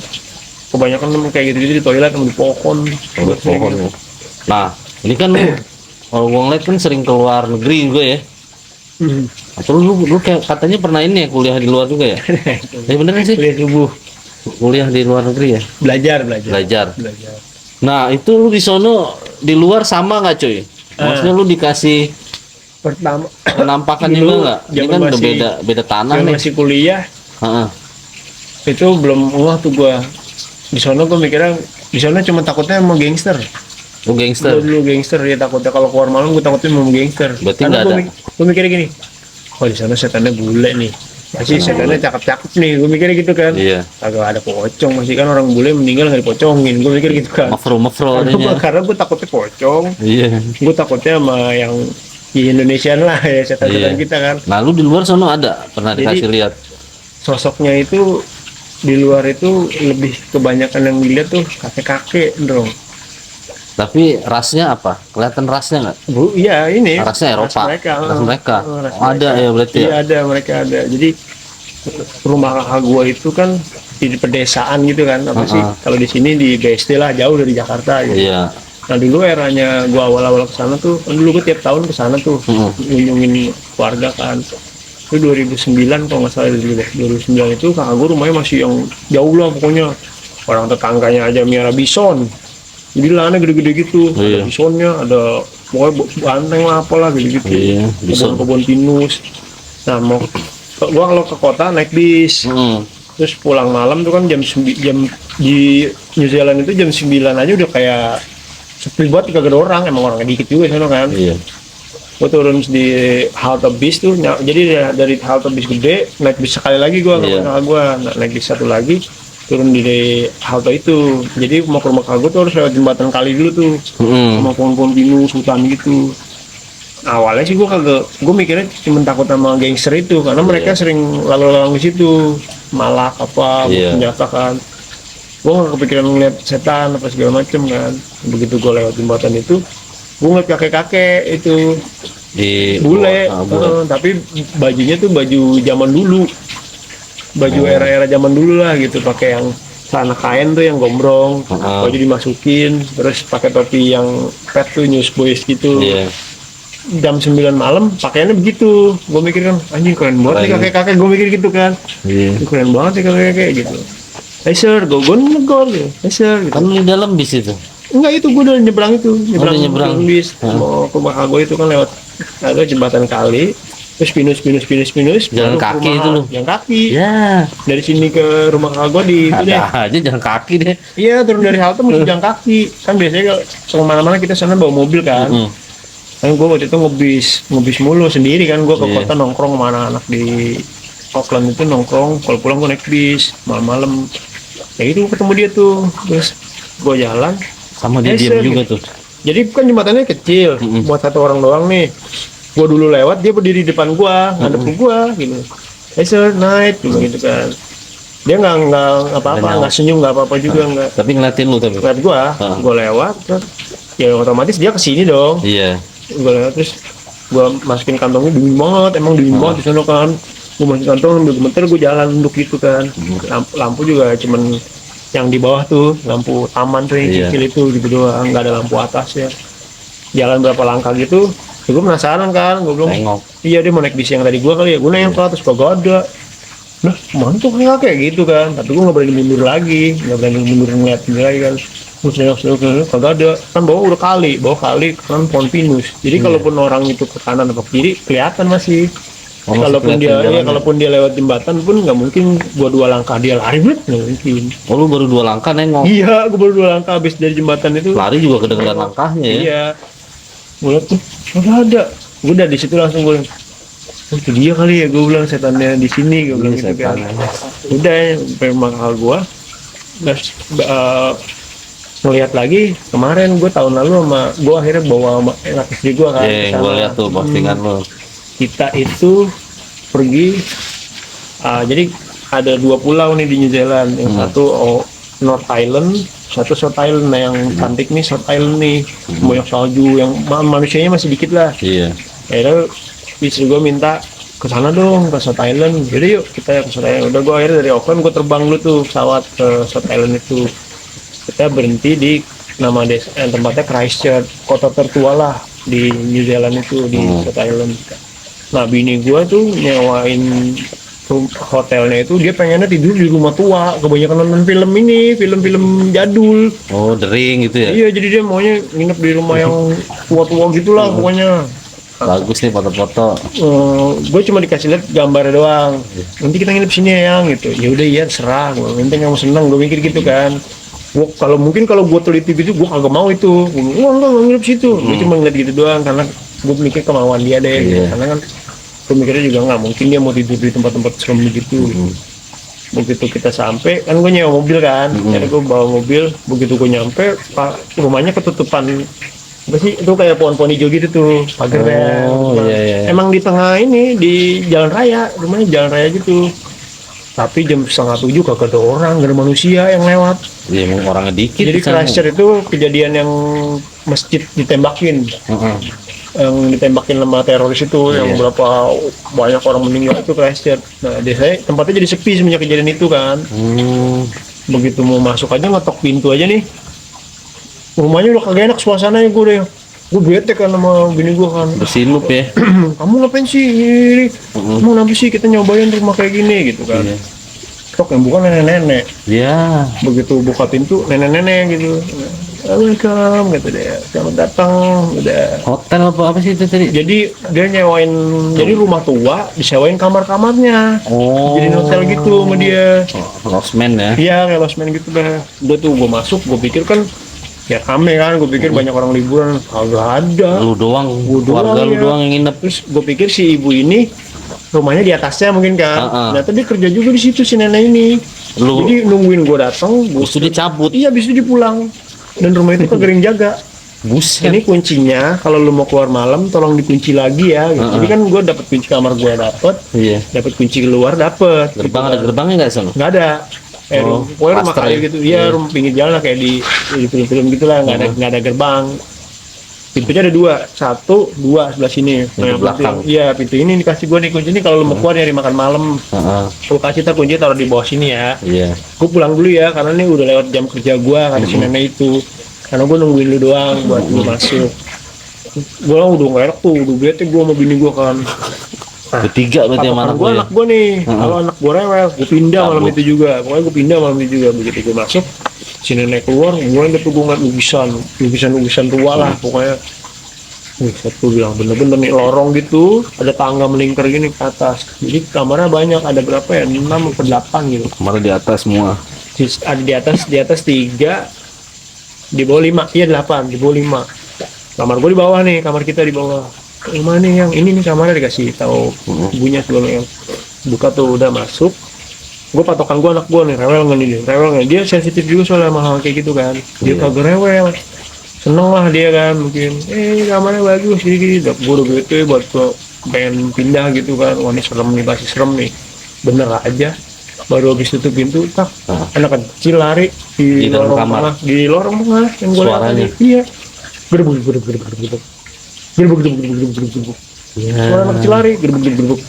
S1: Kebanyakan kayak gitu-gitu di toilet sama di pohon.
S2: Ya. Nah ini kan lu kalau gue ngeliat kan sering keluar negeri gue ya. Atau lu kayak katanya pernah ini ya, kuliah di luar juga ya? Ya beneran sih?
S1: Kuliah subuh.
S2: Kuliah di luar negeri ya? Belajar. Nah itu lu di sono di luar sama nggak cuy? Maksudnya lu dikasih
S1: pertama
S2: penampakan juga nggak? Ini kan udah beda tanah nih.
S1: Masih kuliah. Itu belum tuh gua. Di sono gua mikirnya, di sono cuma takutnya mau gangster. Dulu gangster ya, takutnya kalau keluar malam gue takutnya mau gangster.
S2: Berarti
S1: karena gue mikirnya gini, oh di sana setannya bule nih, pasti setannya cakep-cakep nih, gue mikirnya gitu kan.
S2: Iya.
S1: Kagak ada pocong, masih kan orang bule meninggal nggak dipocongin, gue mikir gitu kan.
S2: Mafro
S1: Karena gue takutnya pocong.
S2: Iya.
S1: Gue takutnya sama yang di Indonesia lah ya, setan-setan kita kan.
S2: Nah lu di luar sono ada pernah dikasih lihat?
S1: Sosoknya itu di luar itu lebih kebanyakan yang dilihat tuh kakek-kakek dong.
S2: Tapi rasnya apa? Kelihatan rasnya nggak?
S1: Iya ini.
S2: Rasnya Eropa.
S1: Ras mereka.
S2: Ada ya berarti ya?
S1: Iya ada, mereka ada. Jadi rumah kakak gua itu kan di pedesaan gitu kan. Apa sih? Kalau di sini di BSD lah, jauh dari Jakarta gitu.
S2: Iya.
S1: Nah dulu eranya gua awal-awal kesana tuh, dulu gua tiap tahun kesana tuh ngunjungin keluarga kan. Itu 2009 kalau nggak salah, 2009 itu kakak gua rumahnya masih yang jauh lah pokoknya. Orang tetangganya aja miara bison. Jadi lahannya gede-gede gitu, ada bisonnya, ada pokoknya banteng lah apalah gitu-gitu. Kebun pinus. Nah gua kalau ke kota naik bis, terus pulang malam tuh kan jam di New Zealand itu jam 9 aja udah kayak sepi banget, kagak ada orang, emang orangnya dikit juga sana kan. Gua turun di halte bis tuh, jadi dari halte bis gede naik bis sekali lagi gua, naik bis satu lagi. Turun di halte itu, jadi mau ke rumah kakak gue tuh harus lewat jembatan kali dulu tuh, sama pohon-pohon pinus, hutan gitu. Awalnya sih gue mikirnya cuma takut sama gangster itu karena mereka
S2: Iya.
S1: sering lalu-lalang di situ, malak apa,
S2: Iya.
S1: senjata kan. Gue nggak kepikiran ngeliat setan apa segala macem kan. Begitu gue lewat jembatan itu, gue ngeliat kakek-kakek itu
S2: Di
S1: bule,
S2: bule.
S1: tapi bajunya tuh baju zaman dulu, baju era-era zaman dulu lah gitu, pakai yang celana kain tuh yang gombrong,
S2: Heeh.
S1: baju dimasukin, terus pakai topi yang pet tuh Newsboys gitu.
S2: Iya.
S1: Jam 9 malam pakaiannya begitu. Gue mikir kan anjing keren banget nih
S2: Keren.
S1: kakek-kakek, gue mikir gitu kan.
S2: Iya.
S1: Ini keren banget nih kakek-kakek gitu. Hey sir, gue negor gitu. Hey sir gitu.
S2: Kan di dalam bis itu.
S1: Enggak, itu gue udah nyebrang itu,
S2: udah nyebrang.
S1: bis
S2: Hah.
S1: mau ke rumah gue itu kan lewat ada jembatan kali, terus pinus
S2: Jalan
S1: baru ke
S2: kaki
S1: rumah
S2: itu lu.
S1: jalan kaki
S2: Ya,
S1: dari sini ke rumah kakak gue di itu deh.
S2: ada aja jalan kaki deh.
S1: Iya, turun dari halte mesti jalan kaki kan, biasanya kalau kemana-mana kita sana bawa mobil kan.
S2: Mm-mm.
S1: Kan gue waktu itu ngebis mulu sendiri kan, gue ke
S2: Iya.
S1: kota nongkrong sama anak-anak di Auckland itu nongkrong, kalau pulang gue naik bis malam-malam. Ya itu ketemu dia tuh, terus gue jalan.
S2: Sama dia
S1: Yes,
S2: diam
S1: sir.
S2: juga tuh.
S1: Jadi kan jembatannya kecil,
S2: Mm-mm.
S1: buat satu orang doang nih. Gue dulu lewat, dia berdiri di depan gue, ngadep ke gue gitu. Hey sir, night, gitu kan. Dia nggak apa-apa,
S2: Nggak
S1: nggak senyum, nggak apa-apa juga, nggak.
S2: Tapi ngeliatin lu tapi.
S1: Ngeliat gue lewat, terus ya otomatis dia kesini dong.
S2: Iya.
S1: Gue lewat terus gue masukin kantongnya, dingin banget, emang dingin banget di sana kan. Gue masukin kantong sambil gemeter, gue jalan duduk gitu kan. Lampu juga cuman yang di bawah tuh, lampu taman tuh yang
S2: Iya.
S1: kecil itu gitu doang, nggak ada lampu atas ya. Jalan berapa langkah gitu, gue penasaran kan, gue bilang
S2: Tengok.
S1: iya dia mau naik bis yang tadi gue kali ya, gue naik ke atas kok gak ada. Nah kemana tuh kayak gitu kan, tapi gue nggak berani mundur lagi, nggak berani mundur ngeliat dia lagi kan. Terus nengok kagak ada, kan bawah bawah kali kan pohon pinus. Jadi kalaupun orang itu ke kanan atau ke kiri kelihatan masih.
S2: Oh, masih
S1: Kalaupun dia
S2: kelihatan
S1: ya,
S2: jalannya.
S1: kalaupun dia lewat jembatan pun nggak mungkin gua 2 langkah dia lari, nggak mungkin.
S2: Oh, lu baru 2 langkah nengok.
S1: Iya, gua baru 2 langkah habis dari jembatan itu.
S2: Lari juga kedengeran langkahnya ya.
S1: Iya. Gua liat tuh, nggak ada. Gua udah di situ langsung gua, oh itu dia kali ya, gua bilang setannya di sini, gua bilang
S2: Iya,
S1: gitu kan.
S2: setannya.
S1: Udah ya, sampai rumah kakak gua. Terus ngelihat lagi kemarin gua tahun lalu sama gua akhirnya bawa sama anak istri gua kan.
S2: Iya,
S1: ke
S2: gua
S1: sana.
S2: lihat tuh postingan lu.
S1: Kita itu pergi, jadi ada 2 pulau nih di New Zealand, yang satu North Island, satu South Island. Nah yang cantik nih South Island nih, banyak salju, yang manusianya masih dikit lah.
S2: Iya.
S1: Akhirnya istri gue minta ke sana dong, ke South Island. Jadi yuk kita ke South Island. Udah gue akhirnya dari Auckland gue terbang dulu tuh pesawat ke South Island itu. Kita berhenti di nama tempatnya Christchurch, kota tertua lah di New Zealand itu, di South Island. Nah bini gue tuh nyewain hotelnya itu, dia pengennya tidur di rumah tua, kebanyakan nonton film ini, film-film jadul.
S2: Oh, dering gitu ya.
S1: Iya, jadi dia maunya nginep di rumah yang tua-tua gitulah pokoknya.
S2: Bagus nih foto-foto.
S1: Gue cuma dikasih lihat gambar doang. Nanti kita nginep sini ya yang gitu. Ya udah iya serah. Gue penting kamu seneng. Gue mikir gitu kan. Gua kalau gue teliti gitu, gue kagak mau itu. Gue enggak nginep situ. Gue cuma ngeliat gitu doang karena gue mikir kemauan dia deh. Gitu.
S2: Iya.
S1: Karena kan gue mikirnya juga nggak mungkin dia mau tidur di tempat-tempat serem begitu. Begitu kita sampai, kan gue nyewa mobil kan. Jadi gue bawa mobil. Begitu gue nyampe, rumahnya ketutupan. Apa sih itu kayak pohon-pohon hijau gitu tuh pagarnya.
S2: Oh, iya.
S1: Emang di tengah ini di jalan raya, rumahnya jalan raya gitu. Tapi jam 6:30 kagak ada orang, gak ada manusia yang lewat.
S2: Iya, emang orangnya dikit.
S1: Jadi
S2: di sana.
S1: Christchurch itu kejadian yang masjid ditembakin,
S2: Heeh.
S1: yang ditembakin sama teroris itu, yang berapa banyak orang meninggal itu Christchurch. Nah, desanya tempatnya jadi sepi semenjak kejadian itu kan. Begitu mau masuk aja ngetok pintu aja nih, rumahnya udah kagak enak suasananya. Gue bete kan sama bini gue kan.
S2: Bersilup ya.
S1: Kamu ngapain sih ini? Kamu kenapa sih kita nyobain rumah kayak gini gitu kan?
S2: Iya.
S1: Tok yang bukan nenek-nenek.
S2: Ya.
S1: Begitu buka pintu nenek-nenek gitu. Welcome gitu deh. Selamat datang. Udah.
S2: Hotel apa sih itu tadi?
S1: Jadi dia nyewain, jadi rumah tua disewain kamar-kamarnya.
S2: Oh.
S1: Jadi hotel gitu sama dia.
S2: Losmen ya.
S1: Iya kayak losmen gitu dah. Udah tuh gue masuk, gue pikir kan ya rame kan, gue pikir banyak orang liburan, kagak ada.
S2: Lu doang,
S1: Gua doang,
S2: keluarga lu
S1: ya.
S2: doang yang nginep.
S1: Terus gue pikir si ibu ini rumahnya di atasnya mungkin kan. Ternyata dia kerja juga di situ si nenek ini.
S2: Lu
S1: Jadi nungguin gue datang,
S2: terus dia cabut.
S1: iya habis itu dia pulang. Dan rumah itu kagak ada yang jaga.
S2: Buset.
S1: ini kuncinya kalau lu mau keluar malam tolong dikunci lagi ya gitu. Jadi kan gue dapet kunci kamar gue dapet,
S2: Iya.
S1: dapet kunci keluar dapet.
S2: Gerbang
S1: gitu
S2: ada
S1: kan.
S2: gerbangnya nggak sana?
S1: Nggak ada.
S2: Oh,
S1: Pokoknya rumah
S2: plaster
S1: kayu
S2: ya?
S1: gitu. Iya, rumah pinggir jalan lah kayak di film-film gitu lah. Nggak ada gerbang. Pintunya ada dua, satu, dua sebelah sini.
S2: Pintu belakang.
S1: Iya, pintu ini dikasih gue nih kunci ini kalau lu mau keluar nyari makan malam.
S2: Heeh.
S1: Gue kasih tak kunci taruh di bawah sini ya.
S2: Iya.
S1: Gue pulang dulu ya karena ini udah lewat jam kerja gue kata si nenek itu. Karena gue nungguin lu doang buat lu masuk. Gue lah udah nggak enak tuh, udah bete gue sama bini gue kan.
S2: Bertiga berarti sama anak
S1: Gue
S2: gue ya.
S1: anak gue nih, kalau anak gue rewel, gue pindah malam
S2: Cabut.
S1: itu juga. Pokoknya gue pindah malam itu juga. Begitu gue masuk, si nenek keluar, gue liat tuh gue ngeliat lukisan tua lah. Pokoknya, wih, gue bilang bener-bener nih lorong gitu, ada tangga melingkar gini ke atas. Jadi kamarnya banyak, ada berapa ya? 6 atau 8 gitu.
S2: Kemarin di atas semua.
S1: Ada di atas 3, di bawah 5, iya 8, di bawah 5. Kamar gue di bawah nih, kamar kita di bawah. Rumah nih yang ini nih kamarnya dikasih tahu ibunya sebelumnya. Buka tuh udah masuk. Gue patokan gue anak gue nih rewel nggak nih dia, rewel nggak dia sensitif juga soalnya sama hal kayak gitu kan. Dia kagak rewel, seneng lah dia kan mungkin. Kamarnya bagus gini. Gue udah bete buat gue pengen pindah gitu kan. Wah ini serem nih, pasti serem nih. Bener aja. Baru habis tutup pintu, tak anak kecil lari
S2: Di dalam
S1: lorong
S2: kamar.
S1: tengah, di lorong tengah yang gue lihat
S2: Suaranya?
S1: tadi. Iya. Gerbuk. Suara anak kecil lari, gerbuk.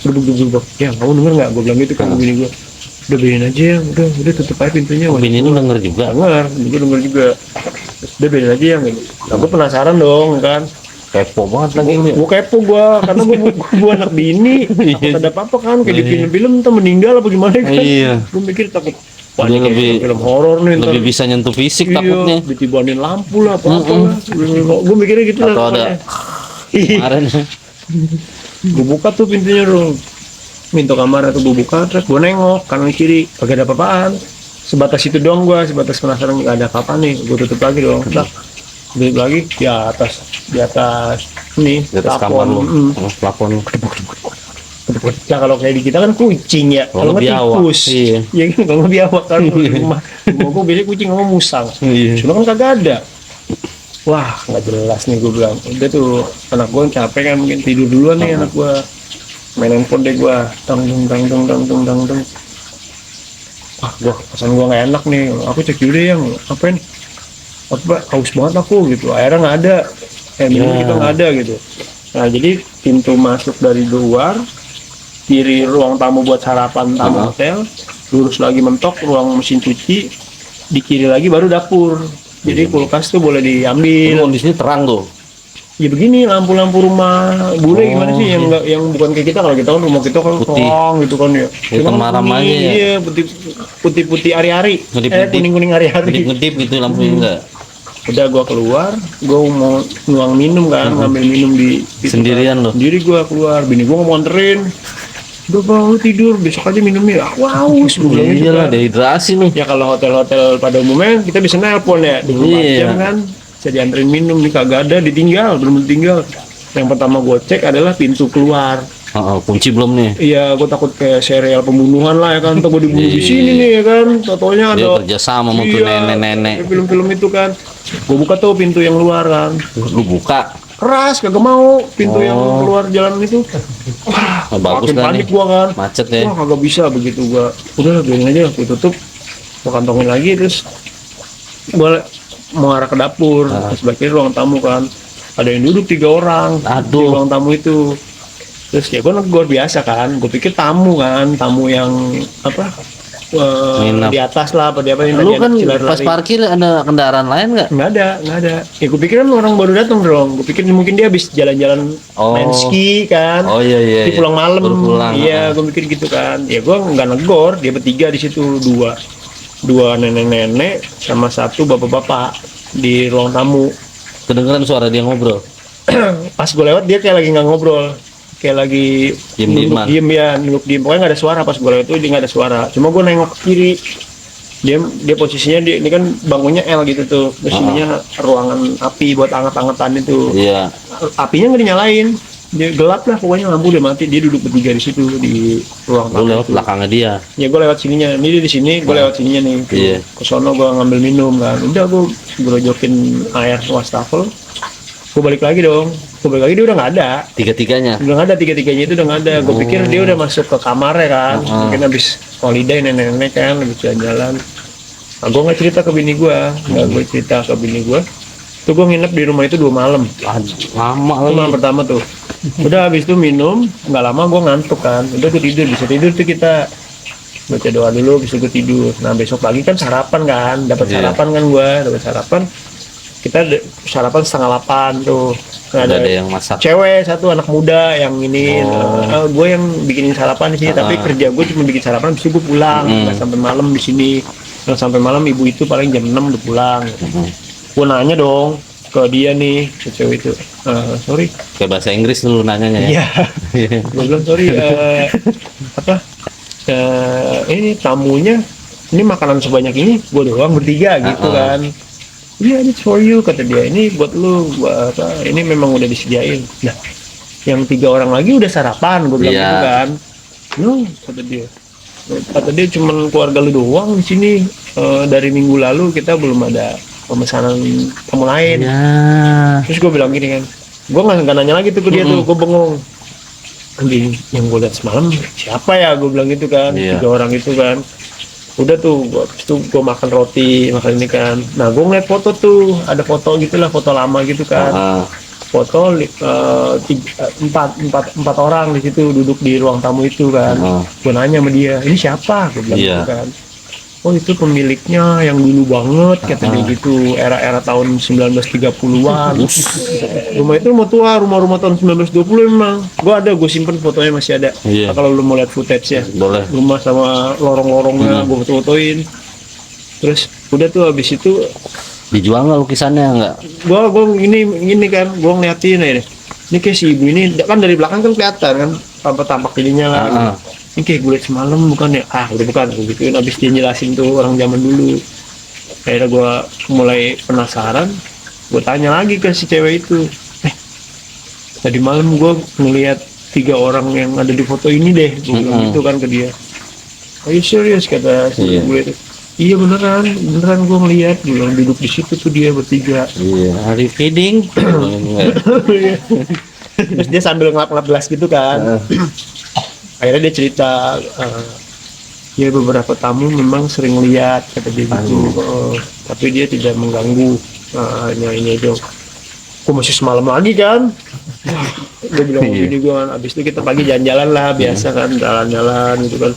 S1: Ya, kamu denger nggak? Gue bilang gitu kan ke bini gue. Udah biarin aja ya, udah tutup aja pintunya.
S2: Bini lu denger juga.
S1: Gue denger juga. Terus, udah biarin aja ya, gitu. Nah, gue penasaran dong kan.
S2: Kepo banget lagi lu.
S1: Gue kepo gue, karena gue anak bini. Takut ada apa-apa kan, kayak di film-film entah meninggal apa gimana kan.
S2: Iya.
S1: Gue mikir takut. Wah,
S2: Dia
S1: ini kayak
S2: lebih-
S1: film horor nih ntar.
S2: Lebih bisa nyentuh fisik
S1: Iya,
S2: takutnya.
S1: ditibanin lampu lah apa-apa lah. Gue mikirnya gitu lah.
S2: Atau ada
S1: Iya.
S2: kemarin
S1: Gue buka tuh pintunya dong, pintu kamar tuh gue buka, terus gue nengok kanan kiri kagak ada apa-apaan, sebatas itu doang gue, sebatas penasaran nggak ada apa-apa nih. Gue tutup lagi dong, tak tutup lagi di atas nih
S2: di atas kamar lu. Plafon.
S1: Nah kalau kayak di kita kan kucing ya,
S2: Kalau
S1: kalau nggak
S2: biawak,
S1: tikus,
S2: iya.
S1: ya kan kalau nggak biawak kan di rumah gue biasanya kucing sama musang,
S2: Iya.
S1: cuma kan kagak ada. Wah nggak jelas nih gue bilang. Udah tuh anak gue capek kan mungkin tidur duluan nih anak gue, main handphone deh gue, tang. Wah gue pesan gue nggak enak nih, aku cek dulu yang apa nih, apa haus banget aku gitu, airnya nggak ada, minum kita nggak ada gitu. Nah jadi pintu masuk dari luar, kiri ruang tamu buat sarapan tamu hotel, lurus lagi mentok ruang mesin cuci, di kiri lagi baru dapur. Jadi kulkas tuh boleh
S2: Ini
S1: diambil.
S2: kondisinya terang tuh.
S1: Ya begini lampu-lampu rumah bule gimana sih yang nggak, yang bukan kayak kita. Kalau kita kan rumah kita kan
S2: Putih.
S1: terang gitu kan ya.
S2: Hitam maram
S1: kuning,
S2: aja ya.
S1: Iya putih ari-ari.
S2: Ngedip-ngedip.
S1: Kuning ari-ari.
S2: Ngedip-ngedip gitu lampunya enggak.
S1: Udah gua keluar, gua mau nuang minum kan, ngambil minum di
S2: Sendirian lo.
S1: sendiri gua keluar, bini gua mau nganterin. Udah bang lu tidur, besok aja minumnya. Aku haus, gua bilang gitu
S2: Iyalah
S1: kan.
S2: dehidrasi lu.
S1: Ya kalau hotel-hotel pada umumnya kita bisa nelpon ya 24
S2: Iya.
S1: jam kan, bisa dianterin minum. Nih kagak ada, ditinggal, belum tinggal. Yang pertama gue cek adalah pintu keluar.
S2: Kunci belum nih.
S1: Iya, gue takut kayak serial pembunuhan lah ya kan, atau gue dibunuh di
S2: Iya.
S1: sini nih ya kan. Totonya
S2: Dia
S1: ada
S2: kerja sama sama tuh nenek-nenek.
S1: kayak film-film itu kan. Gue buka tuh pintu yang luar kan,
S2: Lu buka.
S1: keras kagak mau pintu yang keluar jalan itu. Wah,
S2: Bagus
S1: makin
S2: kan
S1: panik
S2: nih.
S1: gua kan.
S2: Macet ya.
S1: Wah kagak bisa begitu gua. Udah biarin aja, gua tutup, gua kantongin lagi terus gua mau arah ke dapur. Terus sebagai ruang tamu kan, ada yang duduk 3 orang di
S2: Aduh.
S1: ruang tamu itu. Terus ya gua negor biasa kan, gua pikir tamu kan, tamu yang apa?
S2: Nginep.
S1: Di atas lah, apa di apa
S2: Lu
S1: tadi
S2: kan
S1: anak kecil
S2: pas
S1: lari-lari.
S2: parkir ada kendaraan lain nggak?
S1: Nggak ada. Ya gue pikir kan orang baru datang dong. Gue pikir mungkin dia habis jalan-jalan main
S2: Oh.
S1: ski kan.
S2: Oh iya iya.
S1: Dia pulang malam.
S2: Baru pulang.
S1: Iya, gue mikir gitu kan. Ya gue nggak negor. Dia bertiga di situ, dua nenek-nenek sama satu bapak-bapak di ruang tamu.
S2: Kedengeran suara dia ngobrol.
S1: Pas gue lewat dia kayak lagi nggak ngobrol. Kayak lagi
S2: Diem-dieman.
S1: nunduk diem. Pokoknya nggak ada suara pas gue lewat itu dia nggak ada suara. Cuma gue nengok ke kiri. Dia posisinya ini kan bangunnya L gitu tuh. Terus ininya ruangan api buat anget-angetan itu.
S2: Iya.
S1: Apinya nggak dinyalain, dia gelap lah pokoknya, lampu udah mati, dia duduk bertiga di situ di ruang
S2: Lu
S1: tamu
S2: lewat
S1: itu.
S2: belakangnya dia.
S1: Ya gue lewat sininya, ini dia di sini, gue lewat sininya nih.
S2: Iya.
S1: Ke sono gue ngambil minum kan, udah gue gerojokin air wastafel, gue balik lagi dong, gue balik lagi dia udah nggak ada,
S2: Tiga-tiganya.
S1: udah nggak ada, tiga-tiganya itu udah nggak ada. Gue pikir dia udah masuk ke kamarnya kan, mungkin habis holiday nenek-nenek kan, habis jalan-jalan. Nah, gue nggak cerita ke bini gue, nggak gue cerita ke bini gue. Tuh gue nginep di rumah itu 2 malam.
S2: Lama
S1: Itu malam
S2: lagi.
S1: pertama tuh. Udah habis itu minum, nggak lama gue ngantuk kan. Udah gue tidur, bisa tidur tuh kita baca doa dulu, bisa gue tidur. Nah besok pagi kan sarapan kan, dapat
S2: Iya.
S1: sarapan kan gue, dapat sarapan. Kita sarapan 7:30 tuh. Nah,
S2: Udah ada yang masak.
S1: cewek satu anak muda yang ini,
S2: Oh.
S1: gue yang bikinin sarapan di sini. Tapi kerja gue cuma bikin sarapan, habis itu gue pulang, nggak sampai malam di sini. Nggak sampai malam, ibu itu paling jam 6 udah pulang. Gue nanya dong ke dia nih, ke cewek itu, sorry.
S2: Kayak bahasa Inggris dulu nanyanya ya.
S1: Iya. Gue bilang sorry, apa? Ini tamunya, ini makanan sebanyak ini, gue doang bertiga gitu kan. Iya, ini for you kata dia. Ini buat lu, ini memang udah disediain. Nah, yang 3 orang lagi udah sarapan, gue bilang
S2: Iya.
S1: gitu kan. No, kata dia. Kata dia cuman keluarga lu doang di sini. Dari minggu lalu kita belum ada pemesanan tamu lain.
S2: Ya.
S1: Terus gue bilang gini kan, gue nggak nanya lagi tuh ke dia tuh, gue bengong. Anjing, yang gue lihat semalam siapa ya, gue bilang gitu kan.
S2: Iya.
S1: 3 orang itu kan. Udah tuh, gue makan roti, makan ini kan. Nah gue ngeliat foto tuh, ada foto gitulah, foto lama gitu kan. Foto empat orang di situ duduk di ruang tamu itu kan. Gue nanya sama dia, ini siapa? Gue bilang
S2: Iya.
S1: gitu kan. Oh itu pemiliknya yang dulu banget, kata dia gitu, era-era tahun 1930-an. Rumah itu rumah tua, rumah-rumah tahun 1920 memang. Gue simpen fotonya, masih ada.
S2: Iya.
S1: Nah, kalau lu mau lihat footage ya,
S2: Boleh.
S1: rumah sama lorong-lorongnya gue foto-fotoin. Terus udah tuh habis itu
S2: Dijual nggak lukisannya nggak?
S1: gue ini kan, gue ngeliatin aja deh. Ini kayak si ibu ini kan dari belakang kan kelihatan kan tampak ininya lah. Ini kayak gue liat semalam bukan ya? Udah bukan, gue gituin. Abis dia jelasin tuh orang zaman dulu. Akhirnya gue mulai penasaran, gue tanya lagi ke si cewek itu, tadi malam gue ngeliat 3 orang yang ada di foto ini deh, gue bilang gitu kan ke dia. Are you serious, kata si gue itu. Iya beneran gue ngeliat, gue bilang duduk di situ tuh dia bertiga.
S2: Iya. Are you kidding?
S1: Terus dia sambil ngelap-ngelap gelas gitu kan. Akhirnya dia cerita, ya beberapa tamu memang sering lihat, kata dia gitu. Tapi dia tidak mengganggu, hanya ini aja. Gue masih semalam lagi kan. Gue bilang gini, gue kan abis itu kita pagi jalan-jalan lah, biasa kan, jalan-jalan gitu kan.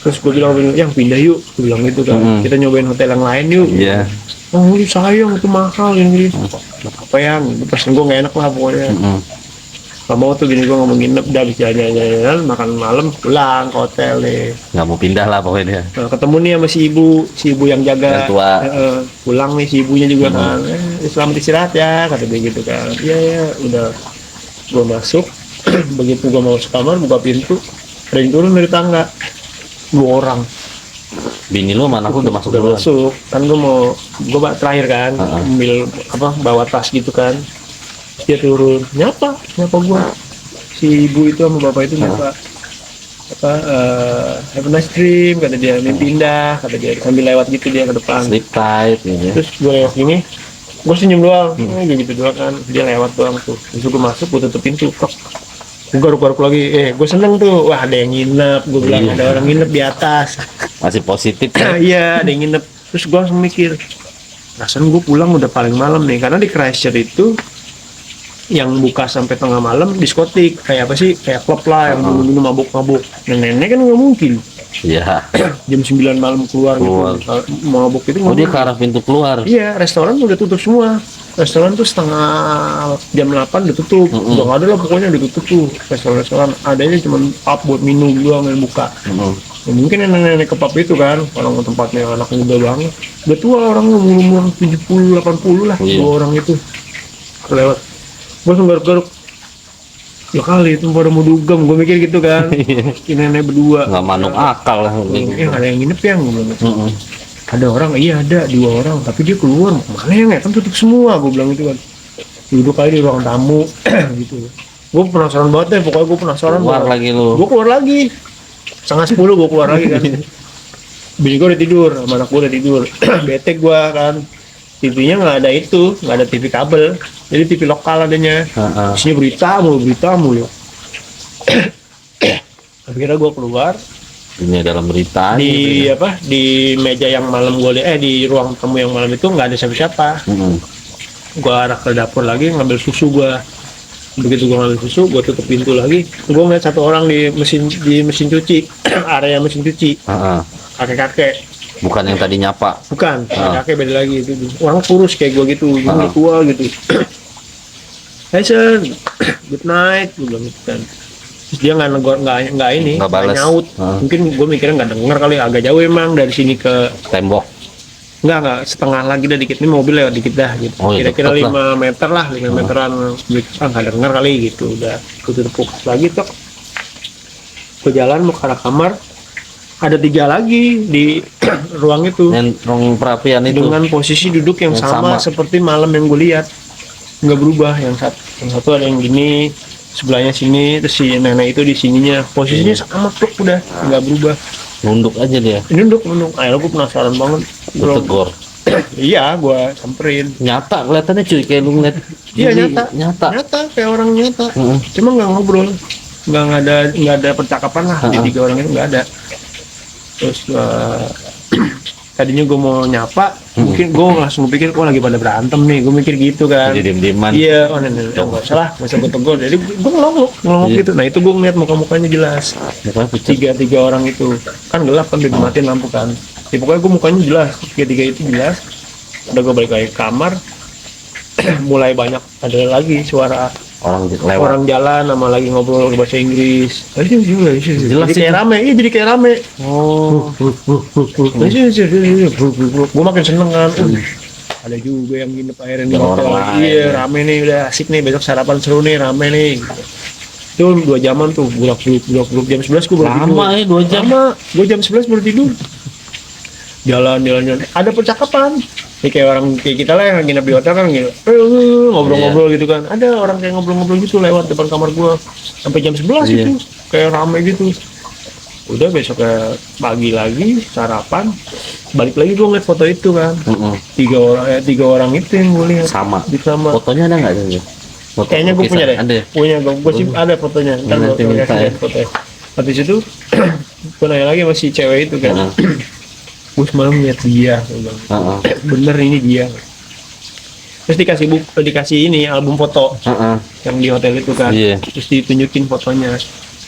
S1: Terus gue bilang, yang pindah yuk, gue bilang gitu kan. Kita nyobain hotel yang lain yuk.
S2: Iya.
S1: Oh sayang, itu mahal ini. Apa yang, persen gue gak enak lah pokoknya. Gak mau tuh gini, gue ngomong nginep, udah habis jalan-jalan, makan malam, pulang ke hotel deh.
S2: Nggak mau pindah lah pokoknya.
S1: Nah, ketemu nih sama si ibu yang jaga.
S2: Yang tua.
S1: Pulang nih si ibunya juga kan, selamat istirahat ya, kata dia gitu kan. Iya, udah. Gue masuk, begitu gue mau masuk kamar, buka pintu, ada yang turun dari tangga. 2 orang.
S2: Bini lu mana aku udah masuk
S1: Udah
S2: duluan.
S1: masuk, kan gue terakhir kan, ambil bawa tas gitu kan. Dia turun, nyapa gue. Si ibu itu sama bapak itu nyapa. Have a nice dream, kata dia. Ini pindah, kata dia. Sambil lewat gitu dia ke depan.
S2: Sleep tight gitu.
S1: Terus gue lewat gini, gue senyum doang. Gitu doang kan. Dia lewat doang tuh. Terus gue masuk, gue tutup pintu. Gue garuk-garuk lagi. Gue seneng tuh. Wah ada yang nginep. Gue bilang ada orang nginep di atas.
S2: Masih positif kan?
S1: Iya, ada yang nginep. Terus gue langsung mikir, perasaan gue pulang udah paling malam nih. Karena di Christchurch itu yang buka sampai tengah malam diskotik. Kayak apa sih? Kayak klub lah yang dulu mabuk-mabuk. Nenek kan nggak mungkin.
S2: Iya.
S1: Jam 9 malam keluar. Gitu. Mabuk itu
S2: Oh dia ke arah pintu keluar.
S1: Iya, restoran udah tutup semua. Restoran tuh setengah jam 8 udah tutup. Udah nggak ada lah pokoknya udah tutup tuh. Restoran adanya cuma pub buat minum doang yang buka. Ya, mungkin nenek-nenek ke pub itu kan, orang tempatnya anak muda banget. Udah tua orang umur 70 80 lah, 2 orang itu. Kelewat. Gue langsung garuk-garuk. Ya kali itu pada mau dugem, gue mikir gitu kan. Ini nenek berdua.
S2: Nggak manuk akal lah.
S1: Ada yang nginep yang gue bilang. Ada orang, iya ada 2 orang, tapi dia keluar mana ya, kan tutup semua, gue bilang gitu kan. Duduk aja di ruang tamu gitu. Gue penasaran banget deh, pokoknya gue penasaran
S2: Keluar lagi lu.
S1: Gue keluar lagi, 9:30 gue keluar lagi kan. Bini gue udah tidur, sama anak gue udah tidur. Bete gue kan, TV-nya nggak ada itu, nggak ada TV kabel, jadi TV lokal adanya. Isinya berita mulu. Akhirnya gue keluar
S2: Ini dalam berita
S1: di apa di meja yang malam gue di ruang tamu yang malam itu nggak ada siapa-siapa. Gue arah ke dapur lagi ngambil susu gue. Begitu gue ngambil susu, gue tutup pintu lagi. Gue ngeliat satu orang di mesin cuci, area mesin cuci. Kakek-kakek.
S2: Bukan yang tadi nyapa.
S1: Bukan, kakek beda lagi itu. Orang kurus kayak gue gitu, yang tua gitu. Hey sir, good night, gue bilang gitu kan. Terus dia nggak negor, nggak nyaut. Mungkin gue mikirnya nggak denger kali, agak jauh emang dari sini ke
S2: tembok.
S1: Nggak setengah lagi dah dikit, ini mobil lewat dikit dah gitu. Kira-kira 5 meter lah, 5 meteran. Nggak denger kali gitu, udah tutup lagi tuh. Gue jalan mau ke arah kamar, ada 3 lagi di ruang itu.
S2: Ruang perapian itu.
S1: Dengan posisi duduk yang sama seperti malam yang gue lihat, nggak berubah. Yang satu ada yang gini, sebelahnya sini, terus si nenek itu di sininya. Posisinya sama tuh, udah nggak berubah.
S2: Nunduk aja dia.
S1: Nunduk. Akhirnya gue penasaran banget.
S2: Lu tegur.
S1: Iya, gue samperin.
S2: Nyata kelihatannya cuy, kayak lu ngeliat.
S1: Iya
S2: nyata.
S1: Kayak orang nyata. Cuma nggak ngobrol, nggak ada percakapan lah. Di 3 orang itu nggak ada. Terus tadinya gue mau nyapa, mungkin gue langsung pikir, lagi pada berantem nih, gue mikir gitu kan.
S2: Jadi diem-dieman.
S1: Iya, nggak salah, nggak usah gue tegur. Jadi gue ngelongok gitu. Nah itu gue ngeliat muka-mukanya jelas. Tiga orang itu kan gelap kan, udah dimatiin lampu kan. Ya, pokoknya gue mukanya jelas, tiga itu jelas. Udah gue balik lagi ke kamar, mulai banyak ada lagi suara orang jalan sama lagi ngobrol bahasa Inggris. Jelas, jadi kayak rame. Gue makin seneng kan. Ada juga yang nginep akhirnya di hotel. Iya, rame nih, udah asik nih, besok sarapan seru nih, rame nih. Itu 2 jaman tuh, bulak-buluk jam 11 gue baru tidur.
S2: Lama 2 jam.
S1: Gue jam 11 baru tidur. Jalan. Ada percakapan. Ini kayak orang kayak kita lah yang nginep di hotel kan gitu. Ngobrol-ngobrol gitu kan. Ada orang kayak ngobrol-ngobrol gitu lewat depan kamar gua sampai jam 11 itu. Kayak rame gitu. Udah besoknya pagi lagi sarapan, balik lagi gua ngeliat foto itu kan. 3 orang itu yang gua lihat.
S2: Sama.
S1: Fotonya ada nggak ada? Kayaknya gua punya deh. Punya gua sih ada fotonya. Ntar gua kasih fotonya. Habis itu gua nanya lagi sama si cewek itu kan. Gue semalam lihat dia, bener ini dia. Terus dikasih ini album foto yang di hotel itu kan. Terus ditunjukin fotonya.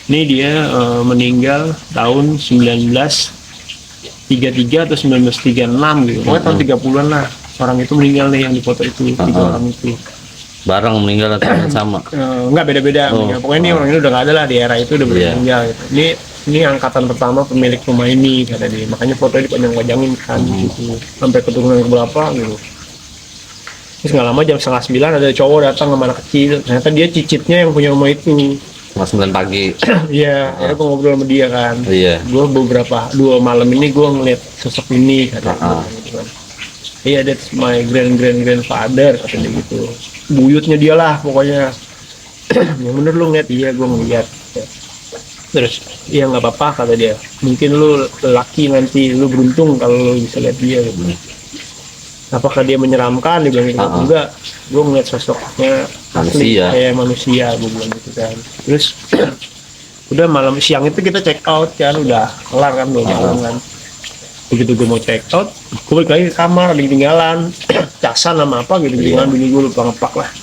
S1: Ini dia meninggal tahun 1933 atau 1936 gitu. Pokoknya tahun 30-an lah. Orang itu meninggal nih yang di foto itu, 3 orang itu.
S2: Bareng meninggal atau yang sama?
S1: Enggak, beda-beda. Pokoknya ini orang ini udah nggak ada lah di era itu, udah meninggal gitu. Ini angkatan pertama pemilik rumah ini kata dia, makanya fotonya dipanjang-panjangin kan gitu sampai keturunan berapa gitu. Terus nggak lama jam 8:30 ada cowok datang sama anak kecil, ternyata dia cicitnya yang punya rumah itu.
S2: 9 pagi.
S1: Iya, akhirnya gue ngobrol sama dia kan. Gue 2 malam ini gue ngeliat sosok ini katanya gitu kan. Iya, that's my grandfather kata dia gitu. Buyutnya dia lah pokoknya. Yang bener lu ngeliat? Iya, gue ngeliat. Terus, iya nggak apa-apa kata dia. Mungkin lu laki nanti, lu beruntung kalau lu bisa lihat dia gitu. Apakah dia menyeramkan? Dia bilang gitu. Enggak, gue ngeliat sosoknya asli kayak manusia, gue bilang gitu kan. Terus udah malam siang itu kita check out kan, udah kelar kan, udah jalan kan. Begitu gue mau check out, gue balik lagi ke kamar, ada yang ketinggalan casan sama apa gitu, ketinggalan bini gue lupa ngepak lah.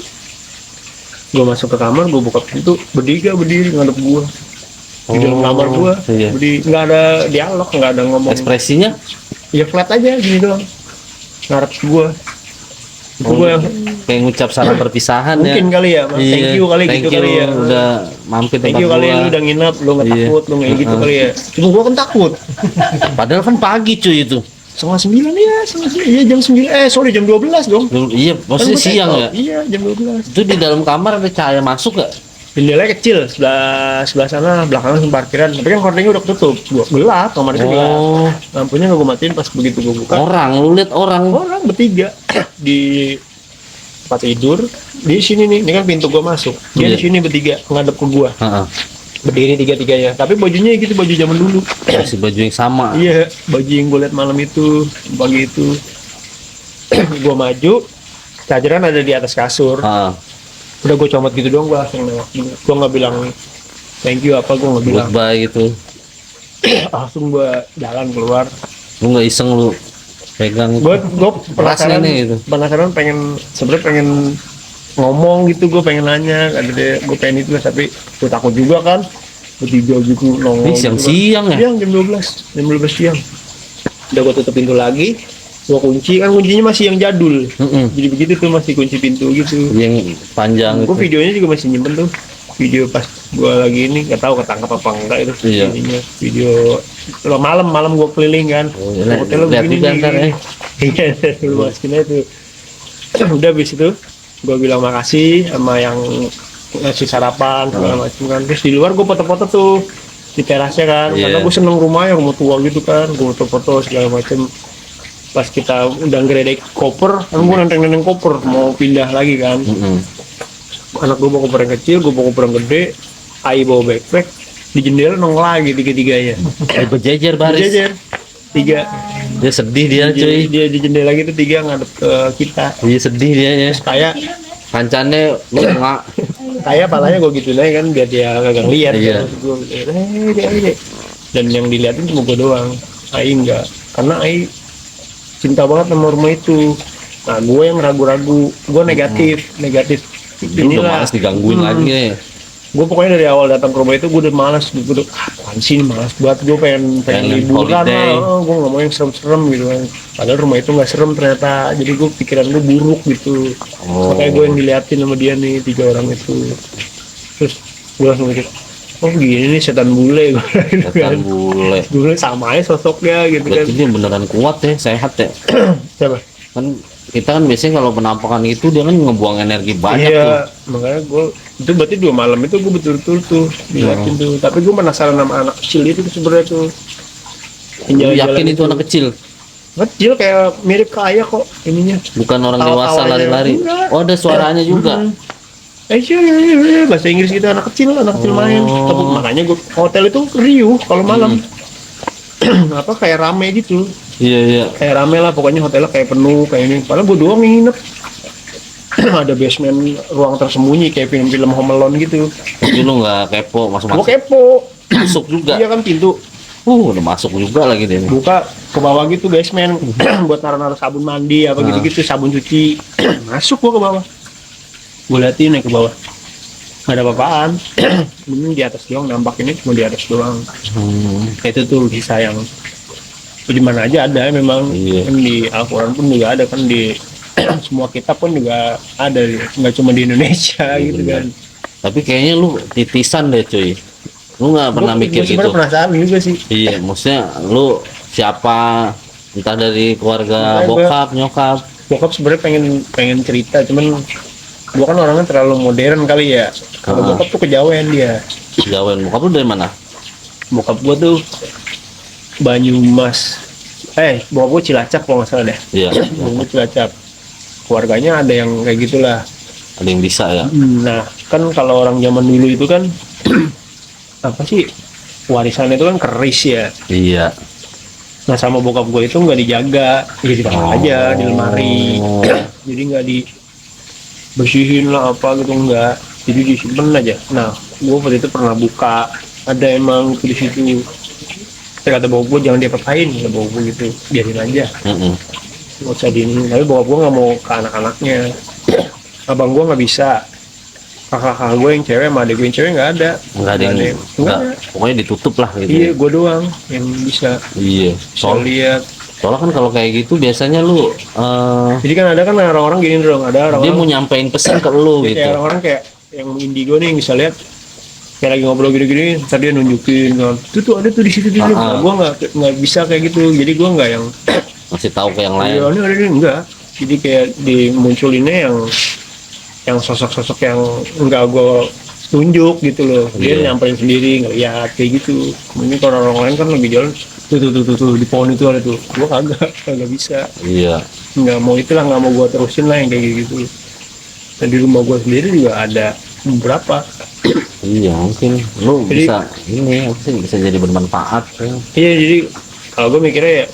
S1: Gue masuk ke kamar, gue buka pintu, berdiri ngadep gue. Di dalam kamar gua, nggak ada dialog, nggak ada ngomong.
S2: Ekspresinya?
S1: Ya flat aja gini doang. Ngarep gua. Itu gua yang
S2: kayak ngucap salam perpisahan
S1: mungkin
S2: ya.
S1: Kali ya, thank you kali gitu kali ya.
S2: Udah mampir
S1: thank you kali lu udah nginep, lu nggak takut, lu nggak gitu kali ya. Cuma gua kan takut.
S2: Padahal kan pagi cuy itu.
S1: 8:30 ya, 9:30. Iya jam 9. Jam 12 dong.
S2: Iya, maksudnya siang ya.
S1: Iya, jam 12.
S2: Itu di dalam kamar ada cahaya masuk gak?
S1: Jendelanya kecil, sebelah sana, belakangnya parkiran. Tapi kan hordingnya udah ketutup, gelap, kamar itu gelap. Lampunya nggak gue matiin, pas begitu gue buka.
S2: Lu lihat orang
S1: bertiga di tempat tidur di sini nih. Ini kan pintu gua masuk. Dia
S2: Iya.
S1: di sini bertiga ngadep ke gua.
S2: Heeh.
S1: Berdiri tiga-tiganya. Tapi bajunya gitu baju zaman dulu.
S2: Masih baju yang sama.
S1: Iya, baju yang gue liat malam itu, pagi itu. Gue maju, chargeran ada di atas kasur.
S2: Heeh.
S1: Udah gue comot gitu doang, gue langsung nengok. Gue nggak bilang thank you apa, gue nggak bilang.
S2: Goodbye gitu.
S1: Langsung gue jalan keluar.
S2: Lu nggak iseng lu pegang
S1: Gue
S2: Rasanya
S1: penasaran,
S2: nih gitu.
S1: penasaran sebenarnya pengen ngomong gitu, gue pengen nanya, ada deh, gue pengen itu tapi gue takut juga kan. Bertiga gitu nongol.
S2: Ini siang-siang ya?
S1: Siang jam 12 siang. Udah gue tutup pintu lagi, gue kunci kan kuncinya masih yang jadul. Jadi begitu tuh masih kunci pintu gitu.
S2: yang panjang
S1: Gue
S2: itu.
S1: videonya juga masih nyimpen tuh. Video pas gue lagi ini nggak tahu ketangkap apa enggak itu
S2: Iya.
S1: videonya. Video malam gue keliling kan.
S2: iya,
S1: Hotelnya
S2: lihat
S1: begini
S2: juga ntar ya.
S1: nih. Iya, dulu masukin itu. Udah habis itu gue bilang makasih sama yang ngasih sarapan segala macam kan. Terus di luar gue foto-foto tuh di terasnya kan.
S2: Iya.
S1: Karena gue seneng rumahnya, rumah tua gitu kan. Gue foto-foto segala macam. Pas kita udah ngeredek koper, kan gue nenteng-nenteng koper mau pindah lagi kan. Anak gue bawa koper yang kecil, gue bawa koper yang gede. Ai bawa backpack, di jendela nongol lagi tiga-tiganya.
S2: Berjejer baris.
S1: Jajar tiga.
S2: Dia sedih dia cuy.
S1: Dia di jendela gitu tiga ngadep ke kita.
S2: Dia sedih dia ya.
S1: Kayak
S2: Kancane lu nggak.
S1: palanya gue gitu aja kan biar dia kagak lihat.
S2: Iya.
S1: Dan yang diliatin cuma gue doang. Ai enggak, karena Ai cinta banget sama rumah itu. Nah gue yang ragu-ragu, gue negatif.
S2: Dia udah malas digangguin lagi nih.
S1: Gue pokoknya dari awal datang ke rumah itu gue udah malas, gue udah apaan sih ini malas banget, gue pengen liburan
S2: holiday.
S1: lah, gue nggak mau yang serem-serem gitu kan. Padahal rumah itu nggak serem ternyata, jadi gue pikiran gue buruk gitu. Makanya gue yang diliatin sama dia nih, 3 orang itu. Terus gue langsung mikir, oh gini nih setan bule gue gitu kan.
S2: Setan bule.
S1: Dulu sama aja sosoknya gitu kan.
S2: Berarti dia beneran kuat ya, sehat ya.
S1: Siapa?
S2: Kan kita kan biasanya kalau penampakan itu dia kan ngebuang energi banyak tuh.
S1: Iya, makanya gue itu berarti 2 malam itu gue betul-betul tuh diliatin tuh. Tapi gue penasaran sama anak kecil itu sebenarnya tuh.
S2: Lu yakin itu anak kecil?
S1: Kecil kayak mirip kayak kok ininya.
S2: Bukan orang
S1: Tawa-tawanya.
S2: dewasa lari-lari.
S1: Enggak.
S2: Oh, ada suaranya juga.
S1: Iya, bahasa Inggris gitu anak kecil main. Tapi makanya gue hotel itu riuh kalau malam. Apa kayak rame gitu.
S2: Iya.
S1: Kayak rame lah pokoknya hotelnya kayak penuh kayak ini. Padahal gue doang yang nginep. Ada basement ruang tersembunyi kayak film-film Home Alone gitu.
S2: Tapi lu nggak kepo
S1: Gue
S2: masuk-masuk.
S1: kepo.
S2: Masuk juga.
S1: Iya kan pintu
S2: Udah masuk juga lagi deh.
S1: buka ke bawah gitu basement buat naruh-naruh sabun mandi apa gitu-gitu, sabun cuci. Masuk gua ke bawah. Gua liatin naik ke bawah. Nggak ada apa-apaan. Ini di atas doang, nampak ini cuma di atas doang. Itu tuh kisah yang di mana aja ada memang.
S2: Iya.
S1: Kan di Al-Quran pun juga ada kan, di semua kitab pun juga ada, nggak cuma di Indonesia gitu kan.
S2: Tapi kayaknya lu titisan deh cuy. Lu nggak pernah mikir
S1: Gua
S2: gitu.
S1: sebenarnya penasaran juga sih.
S2: Iya, maksudnya lu siapa? Entah dari keluarga
S1: Enggak,
S2: bokap, nyokap.
S1: Bokap sebenarnya pengen cerita, cuman gua kan orangnya terlalu modern kali ya. Kalau bokap tuh kejawen dia.
S2: Jawain bokap lu dari mana?
S1: Bokap gua tuh Banyumas. Bokap gua Cilacap kalau nggak salah deh.
S2: Iya,
S1: Bokap gua Cilacap. Keluarganya ada yang kayak gitulah.
S2: ada yang bisa ya.
S1: Nah, kan kalau orang zaman dulu itu kan apa sih, warisan itu kan keris ya.
S2: Iya.
S1: Nah sama bokap gue itu nggak dijaga, jadi taruh aja di lemari. Jadi nggak dibersihin lah apa gitu, nggak. Jadi disimpan aja. Nah, gue waktu itu pernah buka, ada emang di situ. Kata bokap gue jangan diapa-apain, kata bokap gue gitu, biarin aja, nggak usah di ini. Tapi bokap gue nggak mau ke anak-anaknya. Abang gue nggak bisa. Kakak gue yang cewek sama adik gue yang cewek nggak ada.
S2: Nggak ada yang
S1: Nggak.
S2: pokoknya ditutup lah gitu.
S1: Iya,
S2: ya.
S1: gue doang yang bisa.
S2: Iya.
S1: Soal lihat.
S2: Soalnya kan kalau kayak gitu biasanya lu
S1: Jadi kan ada kan orang-orang gini dong, ada
S2: dia
S1: orang-orang
S2: mau nyampein pesan ke lu
S1: kayak
S2: gitu.
S1: orang-orang kayak yang indigo nih, bisa lihat kayak lagi ngobrol gini-gini, tadi dia nunjukin kan, tuh ada tuh di situ tuh. Nah, gue nggak bisa kayak gitu, jadi gue nggak yang
S2: Masih tahu ke yang lain.
S1: ini ada nih, enggak. Jadi kayak dimunculinnya yang sosok-sosok yang enggak gue tunjuk gitu loh. Dia
S2: Iya.
S1: nyamperin sendiri, ngeliat kayak gitu. Mungkin kalau orang lain kan lagi jalan tuh di pohon itu ada tuh. Gue kagak bisa.
S2: Iya.
S1: Nggak mau itulah, nggak mau gue terusin lah yang kayak gitu. Dan di rumah gue sendiri juga ada beberapa.
S2: Iya mungkin lu
S1: Jadi-
S2: bisa ini apa sih, bisa jadi bermanfaat ya.
S1: Iya, jadi kalau gue mikirnya ya,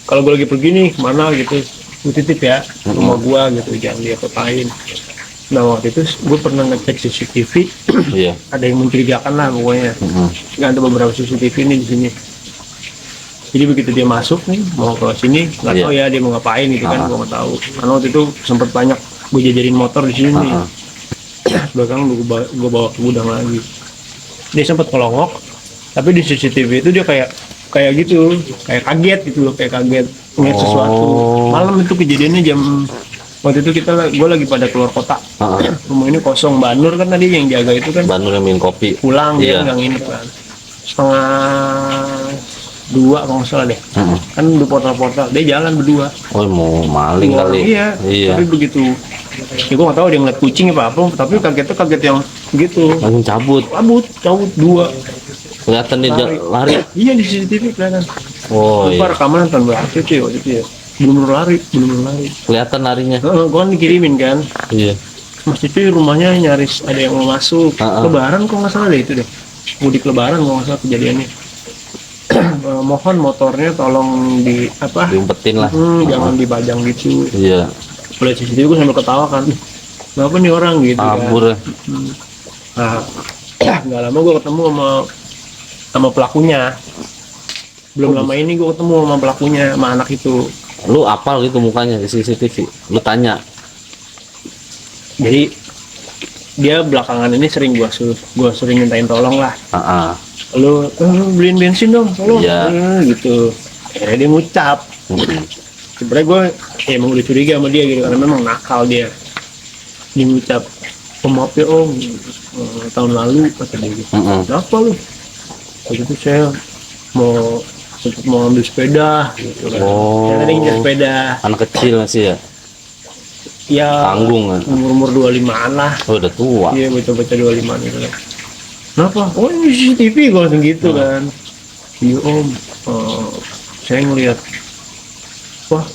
S1: kalau gue lagi pergi nih kemana gitu, gue titip ya rumah gue gitu, jangan dia apain. Nah waktu itu gue pernah ngecek CCTV,
S2: Iya.
S1: ada yang mencurigakan lah pokoknya. Nggak ada beberapa CCTV nih di sini. Jadi begitu dia masuk nih mau ke sini, nggak
S2: Iya.
S1: tahu ya dia mau ngapain gitu kan, gue nggak tahu. Karena waktu itu sempet banyak gue jajarin motor di sini nih. Belakang gue bawa ke gudang lagi. Dia sempat kelongok, tapi di CCTV itu dia kayak gitu, kayak kaget gitu loh, kayak kaget ngeliat sesuatu. Malam itu kejadiannya jam waktu itu gue lagi pada keluar kota. Rumah ini kosong, Mbak Nur kan tadi yang jaga itu kan
S2: Bandung yang minum kopi.
S1: pulang, dia
S2: Iya.
S1: nggak nginep kan. Setengah 2 kalau nggak salah deh. Kan udah portal-portal, dia jalan berdua.
S2: Oh mau maling kali.
S1: Iya.
S2: Iya.
S1: Tapi begitu, ya gue nggak tahu dia ngeliat kucing apa, tapi kagetnya kaget yang gitu.
S2: Langsung cabut.
S1: Cabut 2.
S2: Kelihatan dia lari.
S1: Iya di CCTV kelihatan.
S2: Oh
S1: Lupa
S2: iya.
S1: rekaman tahun berapa itu ya waktu itu ya. Belum lari.
S2: Kelihatan larinya.
S1: Gue kan dikirimin kan.
S2: Iya.
S1: Mas itu rumahnya nyaris ada yang mau masuk. Lebaran kok nggak salah deh itu deh. Mudik Lebaran kok nggak salah kejadiannya. Mohon motornya tolong di apa?
S2: Diumpetin lah.
S1: Jangan dibajang gitu.
S2: Iya.
S1: Oleh CCTV gue sambil ketawa kan. Kenapa nih orang gitu
S2: Kabur.
S1: kan. Nah, nggak lama gue ketemu sama pelakunya. Belum lama ini gue ketemu sama pelakunya, sama anak itu.
S2: Lu apal gitu mukanya di CCTV. Lu tanya.
S1: Jadi dia belakangan ini sering gue sering mintain tolong lah. Lu beliin bensin dong, tolong.
S2: Iya.
S1: Gitu. Akhirnya dia ngucap. Sebenarnya gue emang udah curiga sama dia gitu, karena memang nakal dia. Dia ngucap, maaf ya om, tahun lalu kata dia gitu. Kenapa lu? Waktu itu saya mau ambil sepeda gitu kan. Saya tadi ngincar sepeda.
S2: Anak kecil masih ya.
S1: Ya
S2: Tanggung kan.
S1: umur 25-an lah.
S2: Oh udah tua.
S1: Iya, baca 25 gitu kan. Kenapa? Oh ini CCTV gue langsung gitu kan. Iya om, saya ngeliat, wah,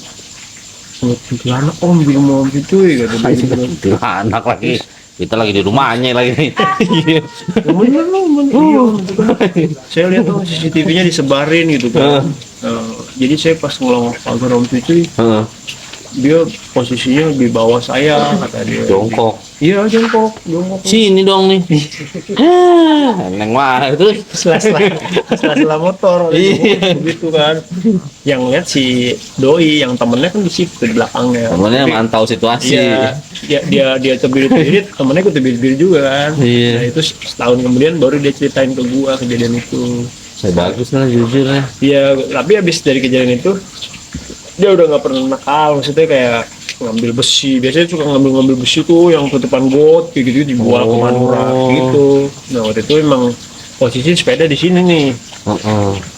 S1: ngeliat kuntilanak om di rumah om itu ya kata dia gitu.
S2: Itu anak lagi. Kita lagi di rumahnya lagi nih. Iya.
S1: Ya bener loh, iya om itu kan. Saya lihat tuh CCTV-nya disebarin gitu kan. Jadi saya pas ngelongok pagar om itu, dia posisinya di bawah saya kata dia.
S2: Jongkok.
S1: Iya jongkok.
S2: Sini dong nih. Neng mah itu.
S1: Sela-sela motor
S2: Iya.
S1: begitu kan. Yang lihat si doi, yang temennya kan di situ di belakangnya.
S2: Temennya
S1: Tapi,
S2: mantau situasi.
S1: iya, dia tebir-tebir, temennya ikut tebir-tebir juga kan.
S2: Iya.
S1: Nah itu setahun kemudian baru dia ceritain ke gua kejadian itu.
S2: Saya bagus lah jujur ya.
S1: Iya, tapi habis dari kejadian itu dia udah nggak pernah nakal, maksudnya kayak ngambil besi. Biasanya suka ngambil besi tuh yang kutipan got kayak gitu dibawa ke Madura gitu. Nah waktu itu emang posisi sepeda di sini nih.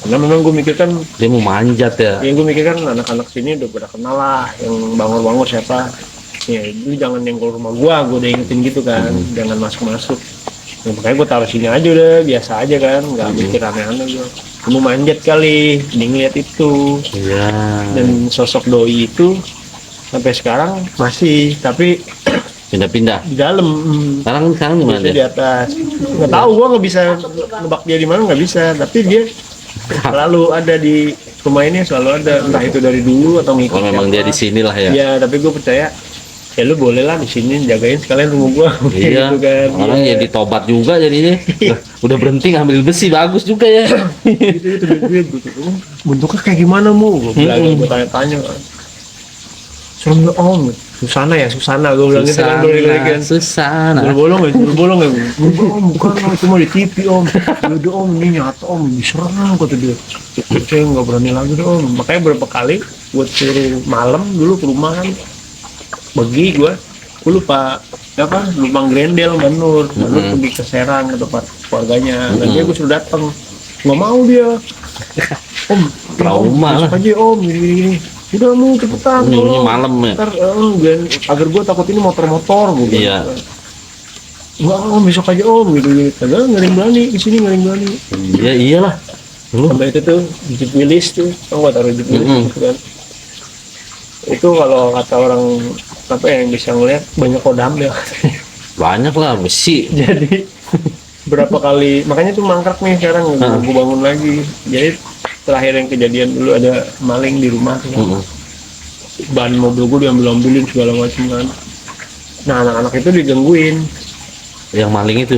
S1: Karena memang gue mikir kan,
S2: Dia mau manjat ya.
S1: yang gue mikir kan anak-anak sini udah pada kenal lah, yang bangor-bangor siapa. Ya itu jangan yang keluar rumah gue udah ingetin gitu kan, jangan masuk-masuk. Ya, makanya gue taruh sini aja udah, biasa aja kan, nggak mikir aneh-aneh gue. Kamu manjat kali, dia ngeliat itu.
S2: Iya.
S1: Dan sosok doi itu sampai sekarang masih, tapi
S2: Pindah-pindah.
S1: di dalam.
S2: Sekarang di mana
S1: Dia di
S2: dia?
S1: atas. Nggak tahu, gua nggak bisa nebak dia di mana, nggak bisa. Tapi dia selalu ada di rumah ini, selalu ada. Entah itu dari dulu atau ngikut.
S2: Oh memang dia di sini lah ya.
S1: Ya, tapi gue percaya. Ya lu boleh lah di sini jagain sekalian rumah gua.
S2: Iya.
S1: Gitu kan.
S2: Orang
S1: Iya.
S2: jadi tobat juga jadinya. Udah berhenti ngambil besi bagus juga ya.
S1: Itu duit gitu. Bentuknya kayak gimana mu? Gue bilang, gue tanya-tanya. Serem gak om? Susana gue bilang gitu kan, gue kan.
S2: Susana.
S1: Bolong ya? Om, bukan om, cuma di TV om. Udah om, ini nyata om, diserang kata dia. Saya nggak berani lagi deh om. Makanya berapa kali buat suruh malam dulu ke rumah kan. Pergi gue lupa lupa Grendel Manur pergi ke Serang ke tempat keluarganya. Dan dia gue suruh datang, nggak mau dia. Om,
S2: Trauma lah.
S1: besok aja om, gini. Udah mau cepetan.
S2: Nyuruhnya
S1: Om.
S2: malam ya.
S1: Ntar agar gue takut ini motor-motor gue.
S2: Iya.
S1: Enggak om, besok aja om gitu. Kagak nggak ada yang berani di sini, nggak ada yang berani.
S2: Iya iyalah. Lu
S1: Sampai itu tuh Jeep Willys tuh, tau nggak taruh Jeep Willys gitu kan. Itu kalau kata orang apa ya, yang bisa ngeliat banyak kodam ya.
S2: Banyak lah besi.
S1: Jadi berapa kali makanya tuh mangkrak nih sekarang gue bangun lagi. Jadi terakhir yang kejadian dulu ada maling di rumah tuh kan. Ban mobil gue diambil-ambilin segala macam kan. Nah anak-anak itu digangguin.
S2: Yang maling itu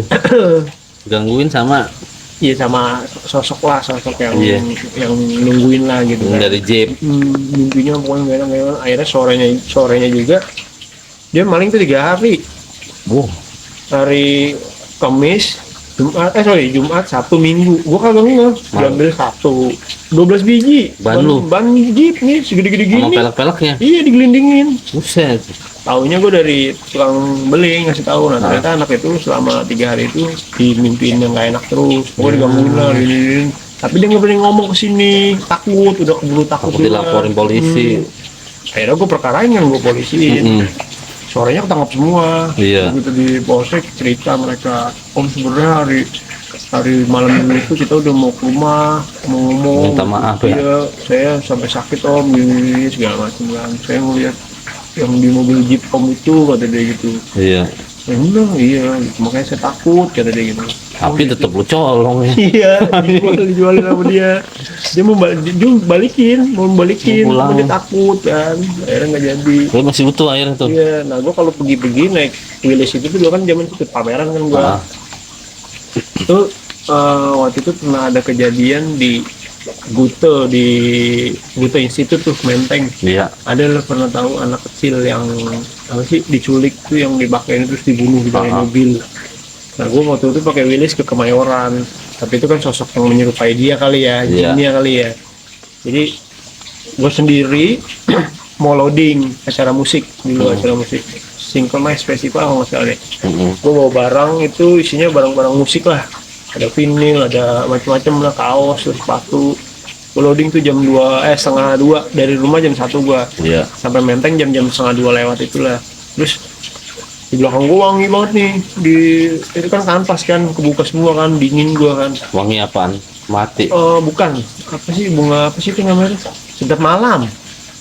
S2: gangguin sama
S1: Iya sama sosok yang yang nungguin lah gitu kan.
S2: dari jeep.
S1: Mimpinya pokoknya gak enak. Akhirnya sorenya juga dia maling tuh 3 hari. Hari Kamis, Jumat, Sabtu, Minggu. Gua kagak ngeh. Diambil 12 biji. Ban jeep nih segede-gede gini.
S2: Sama pelek-peleknya.
S1: Iya digelindingin.
S2: Buset.
S1: Taunya gue dari tukang beli ngasih tahu. Nah ternyata anak itu selama 3 hari itu dimimpiin yang gak enak terus. Pokoknya digangguin lah, gini. Tapi dia nggak berani ngomong ke sini, takut, udah keburu takut.
S2: Dilaporin polisi.
S1: Akhirnya gue perkarain kan, gue polisiin. Sorenya ketangkap semua.
S2: Iya.
S1: Begitu di polsek cerita mereka, om sebenarnya hari malam itu kita udah mau ke rumah, mau ngomong.
S2: Minta maaf ya.
S1: Iya, saya sampai sakit om, gini segala macam kan. Saya ngeliat yang di mobil jeep om itu kata dia gitu.
S2: Iya.
S1: Ya udah, iya, makanya saya takut kata dia gitu.
S2: Tapi tetap lu colong ya.
S1: Iya, dijualin sama dia. Dia mau balikin,
S2: Mau pulang.
S1: tapi dia takut kan. Akhirnya nggak jadi.
S2: Lu masih utuh akhirnya tuh.
S1: Iya, nah gua kalau pergi naik Willys itu dulu kan zaman itu pameran kan gua. Itu waktu itu pernah ada kejadian di Gute Institute tuh Menteng.
S2: Iya.
S1: Ada lo pernah tahu anak kecil yang apa sih diculik tuh yang dibakain terus dibunuh di dalam mobil. Nah gue waktu itu pakai Willys ke Kemayoran, tapi itu kan sosok yang menyerupai dia kali ya, jinnya kali ya. Jadi gue sendiri mau loading acara musik dulu, acara musik Synchronize Festival kalau nggak salah deh. Gue bawa barang itu isinya barang-barang musik lah, ada vinyl, ada macam-macam lah, kaos, sepatu. Gue loading tuh jam 1:30 dari rumah jam 1 gua.
S2: Iya.
S1: Sampai Menteng jam 1:30 lewat itulah. Terus di belakang gua wangi banget nih, itu kan kanvas kan, kebuka semua kan, dingin gua kan.
S2: Wangi apaan? Mati.
S1: Bukan, apa sih bunga apa sih itu namanya? Sedap malam.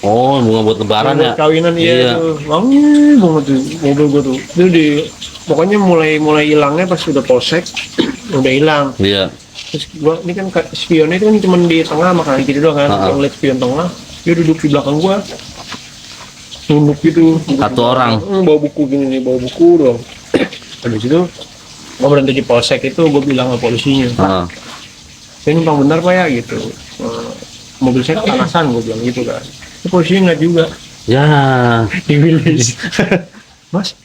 S2: Oh, bunga buat lebaran ya?
S1: Kawinan iya tuh, wangi banget tuh mobil gua tuh. Itu pokoknya mulai hilangnya pas udah polsek, udah hilang.
S2: Iya.
S1: Terus gua ini kan spionnya itu kan cuma di tengah sama kanan kiri doang kan. Gua ngeliat spion tengah, dia duduk di belakang gua. Nunduk gitu.
S2: Satu orang.
S1: Bawa buku gini nih, bawa buku dong. Habis itu gua berhenti di polsek itu, gua bilang ke polisinya, Pak, saya numpang benar Pak ya gitu. Mobil saya kepanasan, gua bilang gitu kan. Itu polisinya ngeliat juga.
S2: Ya.
S1: Di Willys. Mas,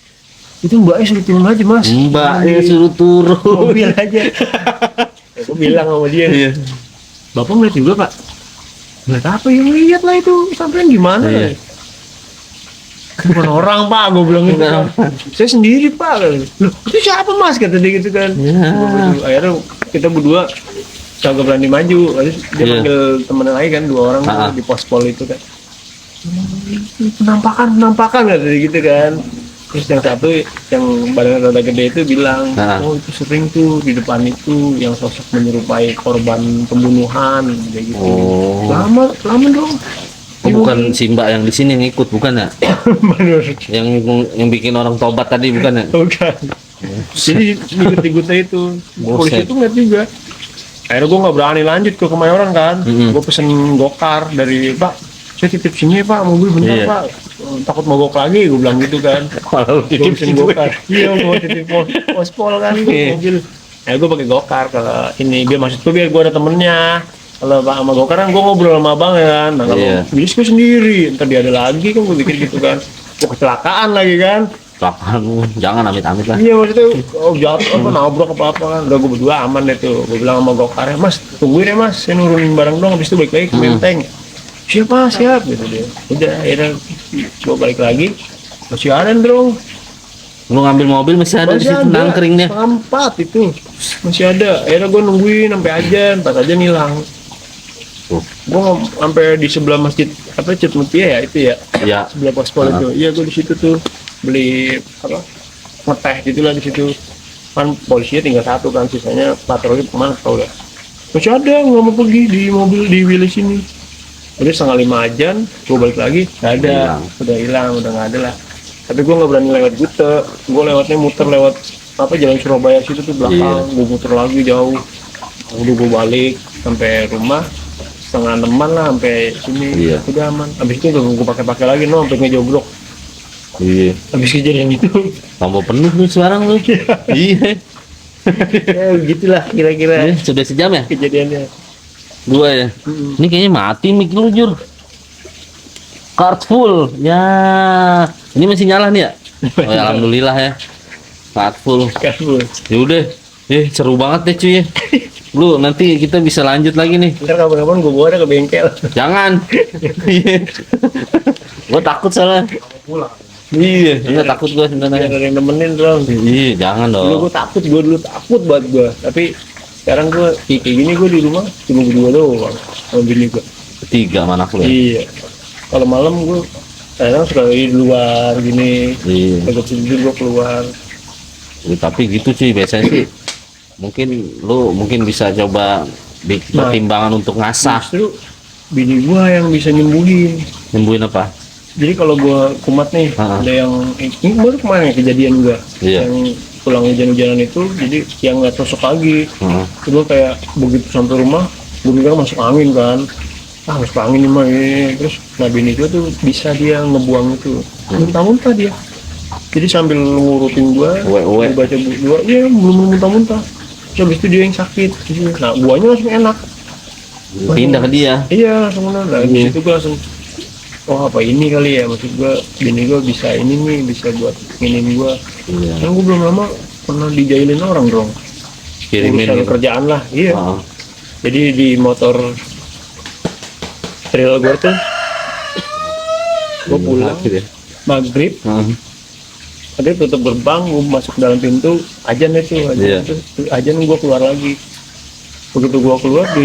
S1: itu mbaknya suruh turun aja mas.
S2: Mbaknya suruh turun.
S1: Mobil aja. Aku bilang sama dia,
S2: Iya.
S1: Bapak ngeliat juga Pak? Ngeliat apa? Yang lihat lah itu, sampean gimana ya? Bukan orang Pak, gue bilang gitu kan. Saya sendiri Pak. Loh, itu siapa mas? Kata dia gitu kan. Akhirnya kita berdua kagak berani maju. Lalu dia panggil temen lagi kan, 2 orang di pospol itu kan. Penampakan kata dia gitu kan. Terus yang satu yang badannya rada gede itu bilang, oh itu sering tuh di depan itu yang sosok menyerupai korban pembunuhan kayak gitu. Lama dong.
S2: Oh, bukan si Mbak yang di sini ngikut, bukan ya? yang bikin orang tobat tadi, bukan ya?
S1: Bukan. Jadi ikut-ikutnya itu. Polisi itu ngeliat juga. Akhirnya gue nggak berani lanjut ke Kemayoran kan. Gue pesen gokar dari Pak. Saya titip sini Pak, mobil bentar Pak. Takut mogok lagi, gue bilang gitu kan.
S2: Kalau
S1: Gue pesen gokar. Iya, gue titip pospol kan mobil. Gue pakai gokar kalau ini biar maksudku biar gue ada temennya. Kalau Pak sama gokar kan gue ngobrol sama abang ya kan. Nah kalau Willys gue sendiri, ntar dia ada lagi kan gue bikin gitu kan. Gue kecelakaan lagi kan.
S2: Kecelakaan, jangan amit-amit lah.
S1: Iya maksudnya, jatuh apa nabrak apa kan. Udah gue berdua aman deh tuh. Gue bilang sama gokar, Mas tungguin ya Mas, saya nurunin barang dong. Habis itu balik lagi ke Menteng. Siap gitu dia. Udah akhirnya gue balik lagi, masih ada dong.
S2: Lu ngambil mobil masih ada di situ nangkringnya.
S1: 4 itu masih ada. Akhirnya gue nungguin sampai ajan, pas ajan hilang. Gue sampai di sebelah masjid apa Cit Mutia ya itu ya.
S2: Iya.
S1: Sebelah pospol itu. Iya gue di situ tuh beli apa ngeteh gitulah di situ. Kan polisinya tinggal 1 kan, sisanya patroli kemana tau ya. Masih ada nggak mau pergi di mobil di Willys ini. Udah 4:30 ajan, gue balik lagi, nggak ada, udah hilang, udah nggak ada lah. Tapi gue nggak berani lewat Gute, gue lewatnya muter lewat apa jalan Surabaya situ tuh belakang, gue muter lagi jauh. Udah gue balik sampai rumah 5:30 lah sampai sini.
S2: Iya.
S1: Udah aman. Abis itu udah gue pakai lagi sampai ngejogrok.
S2: Iya.
S1: Abis kejadian itu.
S2: Tambah penuh nih sekarang lu. Iya.
S1: Ya begitulah kira-kira
S2: Sudah sejam ya?
S1: kejadiannya.
S2: 2 ya. Ini kayaknya mati mic lu Jur. Card full. Ya. Ini masih nyala nih ya? Oh, ya, alhamdulillah ya. Card full.
S1: Kan gue.
S2: Ya udah. Seru banget deh cuy ya. Lu nanti kita bisa lanjut lagi nih.
S1: Ntar kapan-kapan gue bawa ke bengkel.
S2: Jangan. Gua takut salah.
S1: Pulang.
S2: Iya, enggak takut gua
S1: Biar
S2: sebenarnya.
S1: ada yang nemenin dong.
S2: Iya, jangan
S1: Dulu
S2: dong.
S1: gue takut banget gue. Tapi sekarang gue kayak gini gue di rumah cuma berdua doang sama bini gue.
S2: Ketiga mana lu ya?
S1: Iya. Kalau malam gue kadang suka di luar gini.
S2: Iya.
S1: Agak tidur gue keluar.
S2: Tapi gitu cuy, biasanya sih mungkin lu bisa coba
S1: Nah.
S2: pertimbangan untuk ngasah.
S1: Justru bini gue yang bisa nyembuhin.
S2: Nyembuhin apa?
S1: Jadi kalau gue kumat nih,
S2: Ha-ha.
S1: ada yang ini baru kemarin kejadian gue,
S2: Iya.
S1: yang pulang hujan-hujanan itu, jadi yang nggak tusuk lagi.
S2: Heeh.
S1: Gue kayak begitu sampai rumah, gue mikir masuk angin kan, masuk angin nih mah ini. Terus nah bini gue tuh bisa dia ngebuang itu, muntah-muntah dia. Jadi sambil ngurutin gue,
S2: Uwe-uwe.
S1: baca buku gue, iya belum muntah-muntah. Terus habis itu dia yang sakit, nah buahnya langsung enak.
S2: Pindah ke dia.
S1: Iya langsung enak. Nah, di situ gue langsung, oh apa ini kali ya, maksud gue bini gue bisa ini nih, bisa buat nginin gue.
S2: Iya.
S1: Kan gue belum lama pernah dijailin orang dong,
S2: Kirimin
S1: urusan
S2: gitu.
S1: kerjaan lah, iya.
S2: Heeh.
S1: Jadi di motor trail gue tuh, gue pulang
S2: Gitu ya.
S1: maghrib,
S2: Heeh.
S1: ada tutup gerbang, gue masuk dalam pintu, ajan itu,
S2: Iya.
S1: ajan gue keluar lagi. Begitu gue keluar di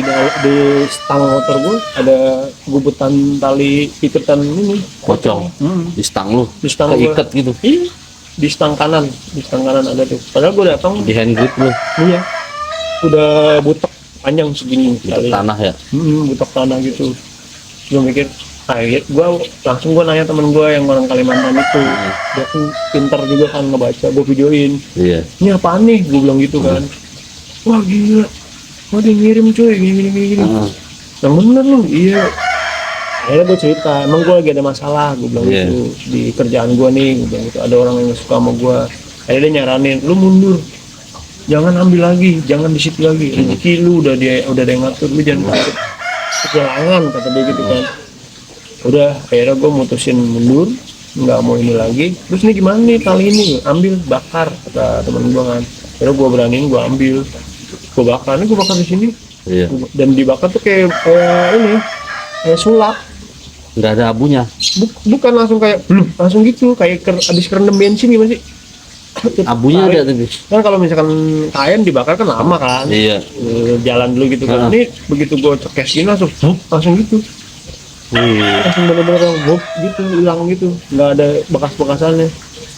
S1: stang motor gue ada gubutan tali iketan ini,
S2: Pocong. Di stang lu.
S1: Di stang gua.
S2: Keikat gitu.
S1: Iya, di stang kanan ada tuh. Padahal gue datang,
S2: Di hand grip lu.
S1: iya, udah butek panjang segini
S2: Di
S1: tali.
S2: tanah ya.
S1: Butek tanah gitu. Gue mikir, gue langsung nanya temen gue yang orang Kalimantan itu, dia kan pintar juga kan ngebaca, gue videoin.
S2: Iya.
S1: Ini apaan nih? Gue bilang gitu kan. Wah gila, wah dia ngirim cuy, gini.
S2: Heeh.
S1: Yang bener lu, iya. Akhirnya gue cerita, emang gue lagi ada masalah, gue bilang
S2: Iya.
S1: gitu di kerjaan gue nih, gue bilang gitu, ada orang yang gak suka sama gue. Akhirnya dia nyaranin, lu mundur, jangan ambil lagi, jangan di situ lagi, rezeki lu udah ada yang ngatur, lu jangan takut kehilangan, kata dia gitu kan. Udah, akhirnya gue mutusin mundur, nggak mau ini lagi. Terus nih gimana nih tali ini, ambil bakar, kata temen gue kan. Akhirnya gue beraniin, gue ambil, gue bakar, ini gue bakar di sini.
S2: Iya.
S1: Dan dibakar tuh kayak ini, kayak sulap.
S2: Enggak ada abunya.
S1: Bukan langsung kayak langsung gitu, kayak habis kerendam bensin gimana sih?
S2: Abunya ada tapi.
S1: Kan kalau misalkan kain dibakar kan lama kan.
S2: Iya.
S1: Jalan dulu gitu kan. Ini begitu gue cekesin langsung gitu.
S2: Iya.
S1: Langsung bener-bener gitu, hilang gitu. Nggak ada bekas-bekasannya.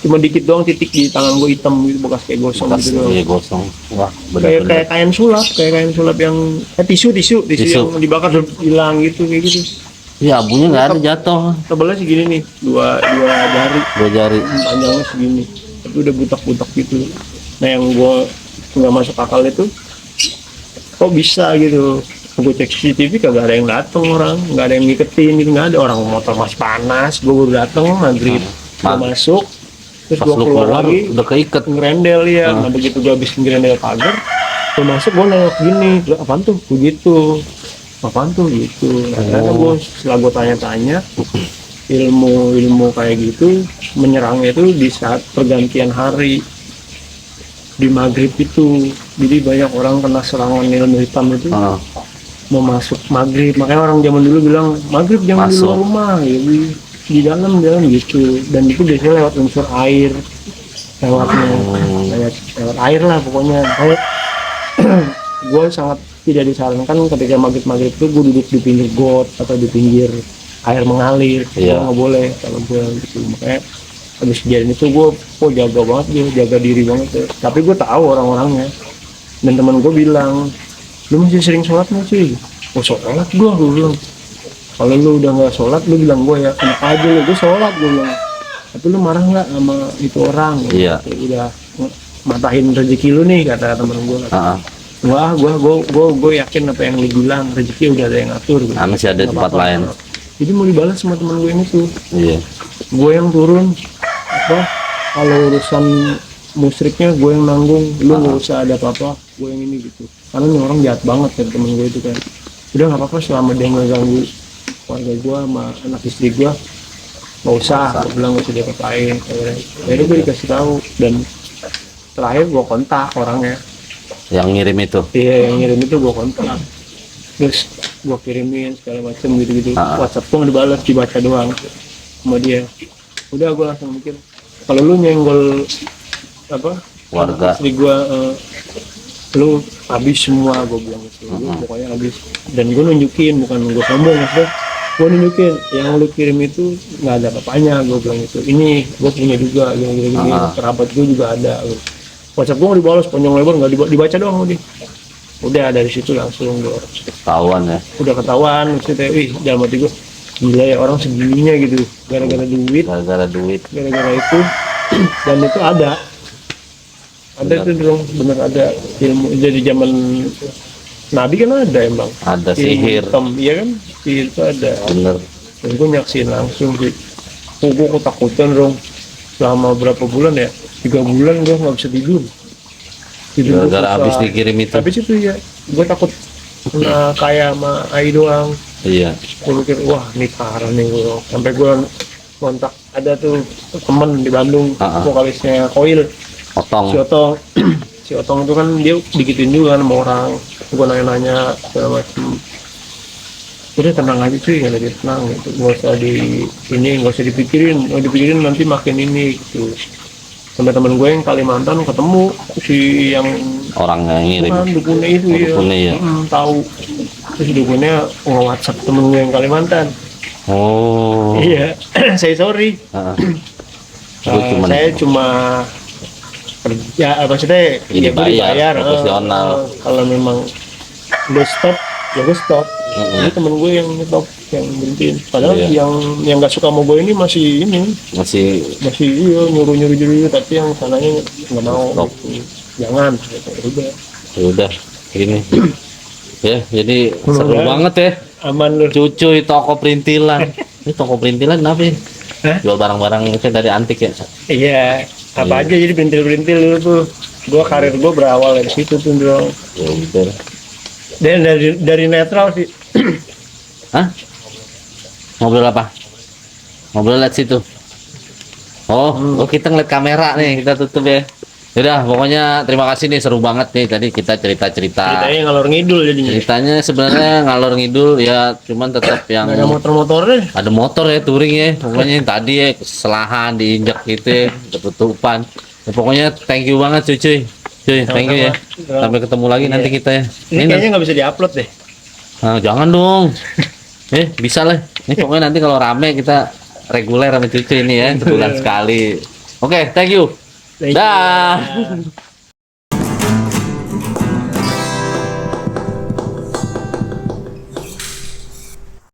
S1: Cuma dikit doang titik di tangan gue hitam gitu, bekas kayak gosong
S2: Bekas
S1: gitu doang.
S2: iya gosong. Wah,
S1: Kayak
S2: benar-benar.
S1: kayak kain sulap yang tisu
S2: Tisu.
S1: yang dibakar hilang gitu kayak gitu.
S2: Iya, abunya enggak ada jatuh.
S1: Tebalnya segini nih, dua jari.
S2: 2 jari.
S1: Panjangnya segini, tapi udah butak-butak gitu. Nah yang gue nggak masuk akal itu, kok bisa gitu? Gue cek CCTV kagak ada yang dateng orang, nggak ada yang ngiketin gitu, nggak ada. Orang motor masih panas, gue baru dateng maghrib, gue masuk, terus
S2: Pas
S1: gue
S2: lu
S1: keluar
S2: keluar
S1: lagi,
S2: udah keikat.
S1: ngerendel ya. Nah begitu gue habis ngerendel pagar, gue masuk, gue nengok gini, apaan tuh? Begitu, apaan tuh gitu. Nah, ternyata gue setelah gue tanya-tanya, ilmu kayak gitu menyerangnya itu di saat pergantian hari di maghrib itu. Jadi banyak orang kena serangan ilmu hitam itu
S2: Heeh.
S1: mau masuk maghrib, makanya orang zaman dulu bilang maghrib jangan di
S2: Masuk.
S1: luar rumah ya, di dalam gitu. Dan itu biasanya lewat unsur air, lewat air lah pokoknya. Kayak gue sangat tidak disarankan ketika maghrib itu gue duduk di pinggir got atau di pinggir air mengalir.
S2: Iya.
S1: Nggak boleh kalau gue gitu. Makanya habis kejadian itu gue jaga banget, gue jaga diri banget ya. Tapi gue tahu orang-orangnya, dan teman gue bilang, lu masih sering sholat nggak sih? Oh sholat gue bilang. Kalau lu udah nggak sholat, lu bilang gue ya enak aja lu, gue sholat gue bilang. tapi lu marah nggak sama itu orang?
S2: Iya.
S1: Udah matahin rezeki lu nih, kata temen gue.
S2: Heeh.
S1: Wah, gue yakin apa yang lu bilang, rezeki udah ada yang ngatur. Gitu.
S2: Masih ada
S1: Nggak
S2: tempat
S1: apa-apa.
S2: lain.
S1: Jadi mau dibalas sama temen gue ini tuh.
S2: Iya.
S1: Gue yang turun, apa? Kalau urusan musriknya gue yang nanggung, lu nggak usah ada apa-apa, gue yang ini gitu. Karena ini orang jahat banget kan temen gue itu kan. Udah nggak apa-apa selama dia nggak ganggu keluarga gue sama anak istri gue, nggak usah. Gue bilang nggak usah dia apain. Akhirnya gue dikasih tahu dan terakhir gue kontak orangnya.
S2: Yang ngirim itu.
S1: Iya, yang ngirim itu gue kontak. Terus gue kirimin segala macem gitu-gitu. WhatsApp gue nggak dibalas, dibaca doang sama dia. Udah gue langsung mikir, kalau lu nyenggol apa
S2: Warga.
S1: istri gue, lu habis semua, gue bilang gitu. Lu pokoknya habis. Dan gue nunjukin, bukan gue sombong maksudnya, gue nunjukin yang lu kirim itu nggak ada apa-apanya, gue bilang gitu. Ini gue punya juga, gini kerabat gue juga ada. WhatsApp gue nggak dibalas panjang lebar, nggak dibaca doang udah. Udah dari situ langsung gue
S2: Ketahuan ya.
S1: udah ketahuan, maksudnya, dalam hati gue gila ya orang segininya gitu, gara-gara duit,
S2: Gara-gara duit.
S1: gara-gara itu. Dan itu ada itu dong, bener ada ilmu. Jadi zaman Nabi kan ada emang
S2: Ada
S1: ilmu
S2: sihir.
S1: hitam, iya kan, sihir itu ada.
S2: Bener.
S1: Dan gue nyaksiin langsung sih. Gue ketakutan dong selama berapa bulan ya, 3 bulan gue nggak bisa tidur. Tidur
S2: Gara-gara
S1: susah.
S2: habis dikirim itu.
S1: Habis itu ya, gue takut kena kayak sama Ai doang.
S2: Iya.
S1: Gue mikir, wah ini parah nih gue. Sampai gue kontak, ada tuh temen di Bandung, vokalisnya Koil,
S2: Otong.
S1: si Otong. Si Otong itu kan dia digituin juga kan sama orang. Gue nanya-nanya segala macam. Udah tenang aja cuy, nggak ada tenang gitu. Nggak usah nggak usah dipikirin, nanti makin ini gitu. Sampai temen gue yang Kalimantan ketemu si yang
S2: Orang yang ngirim.
S1: bukan dukunnya itu ya,
S2: Dukunnya ya.
S1: tahu. Terus dukunnya nge-WhatsApp temen gue yang Kalimantan.
S2: Oh.
S1: Iya, saya sorry. Saya cuma kerja, maksudnya
S2: Ini
S1: ya gue dibayar.
S2: profesional.
S1: Kalau memang udah stop, ya gue stop. Ini temen gue yang stop, yang berhentiin. Padahal
S2: Iya.
S1: yang nggak suka sama gue ini masih
S2: Masih
S1: iya, nyuruh tapi yang sananya nggak mau.
S2: Stop.
S1: Jangan. Gitu. Udah.
S2: ya udah gini. Ya, jadi seru
S1: Udah.
S2: banget ya.
S1: Aman lu.
S2: Cucuy toko perintilan. Ini toko perintilan kenapa ya?
S1: Hah?
S2: Jual barang-barang itu dari antik ya.
S1: Iya. Apa aja jadi berintil-berintil dulu tuh. Gua karir gua berawal dari situ tuh dong.
S2: Ya udah.
S1: Dan dari netral sih.
S2: Hah? Ngobrol apa? Ngobrol lihat situ. Oh, kita ngeliat kamera nih, kita tutup ya. Yaudah, pokoknya terima kasih nih, seru banget nih tadi kita cerita-cerita.
S1: Ceritanya ngalor ngidul jadinya.
S2: Ceritanya sebenarnya ngalor ngidul ya, cuman tetap yang
S1: Ada motor-motornya.
S2: ada motor ya touring ya. Pokoknya yang tadi ya kesalahan diinjak gitu ya, ketutupan. Ya, pokoknya thank you banget cuy. Cuy, thank you ya. Sampai ketemu lagi nanti kita ya.
S1: Ini kayaknya nggak bisa diupload deh.
S2: Nah, jangan dong. Bisa lah. Ini pokoknya nanti kalau rame kita reguler sama cucu ini ya, sebulan sekali. Oke, thank you.
S1: Thank you.
S2: Dah.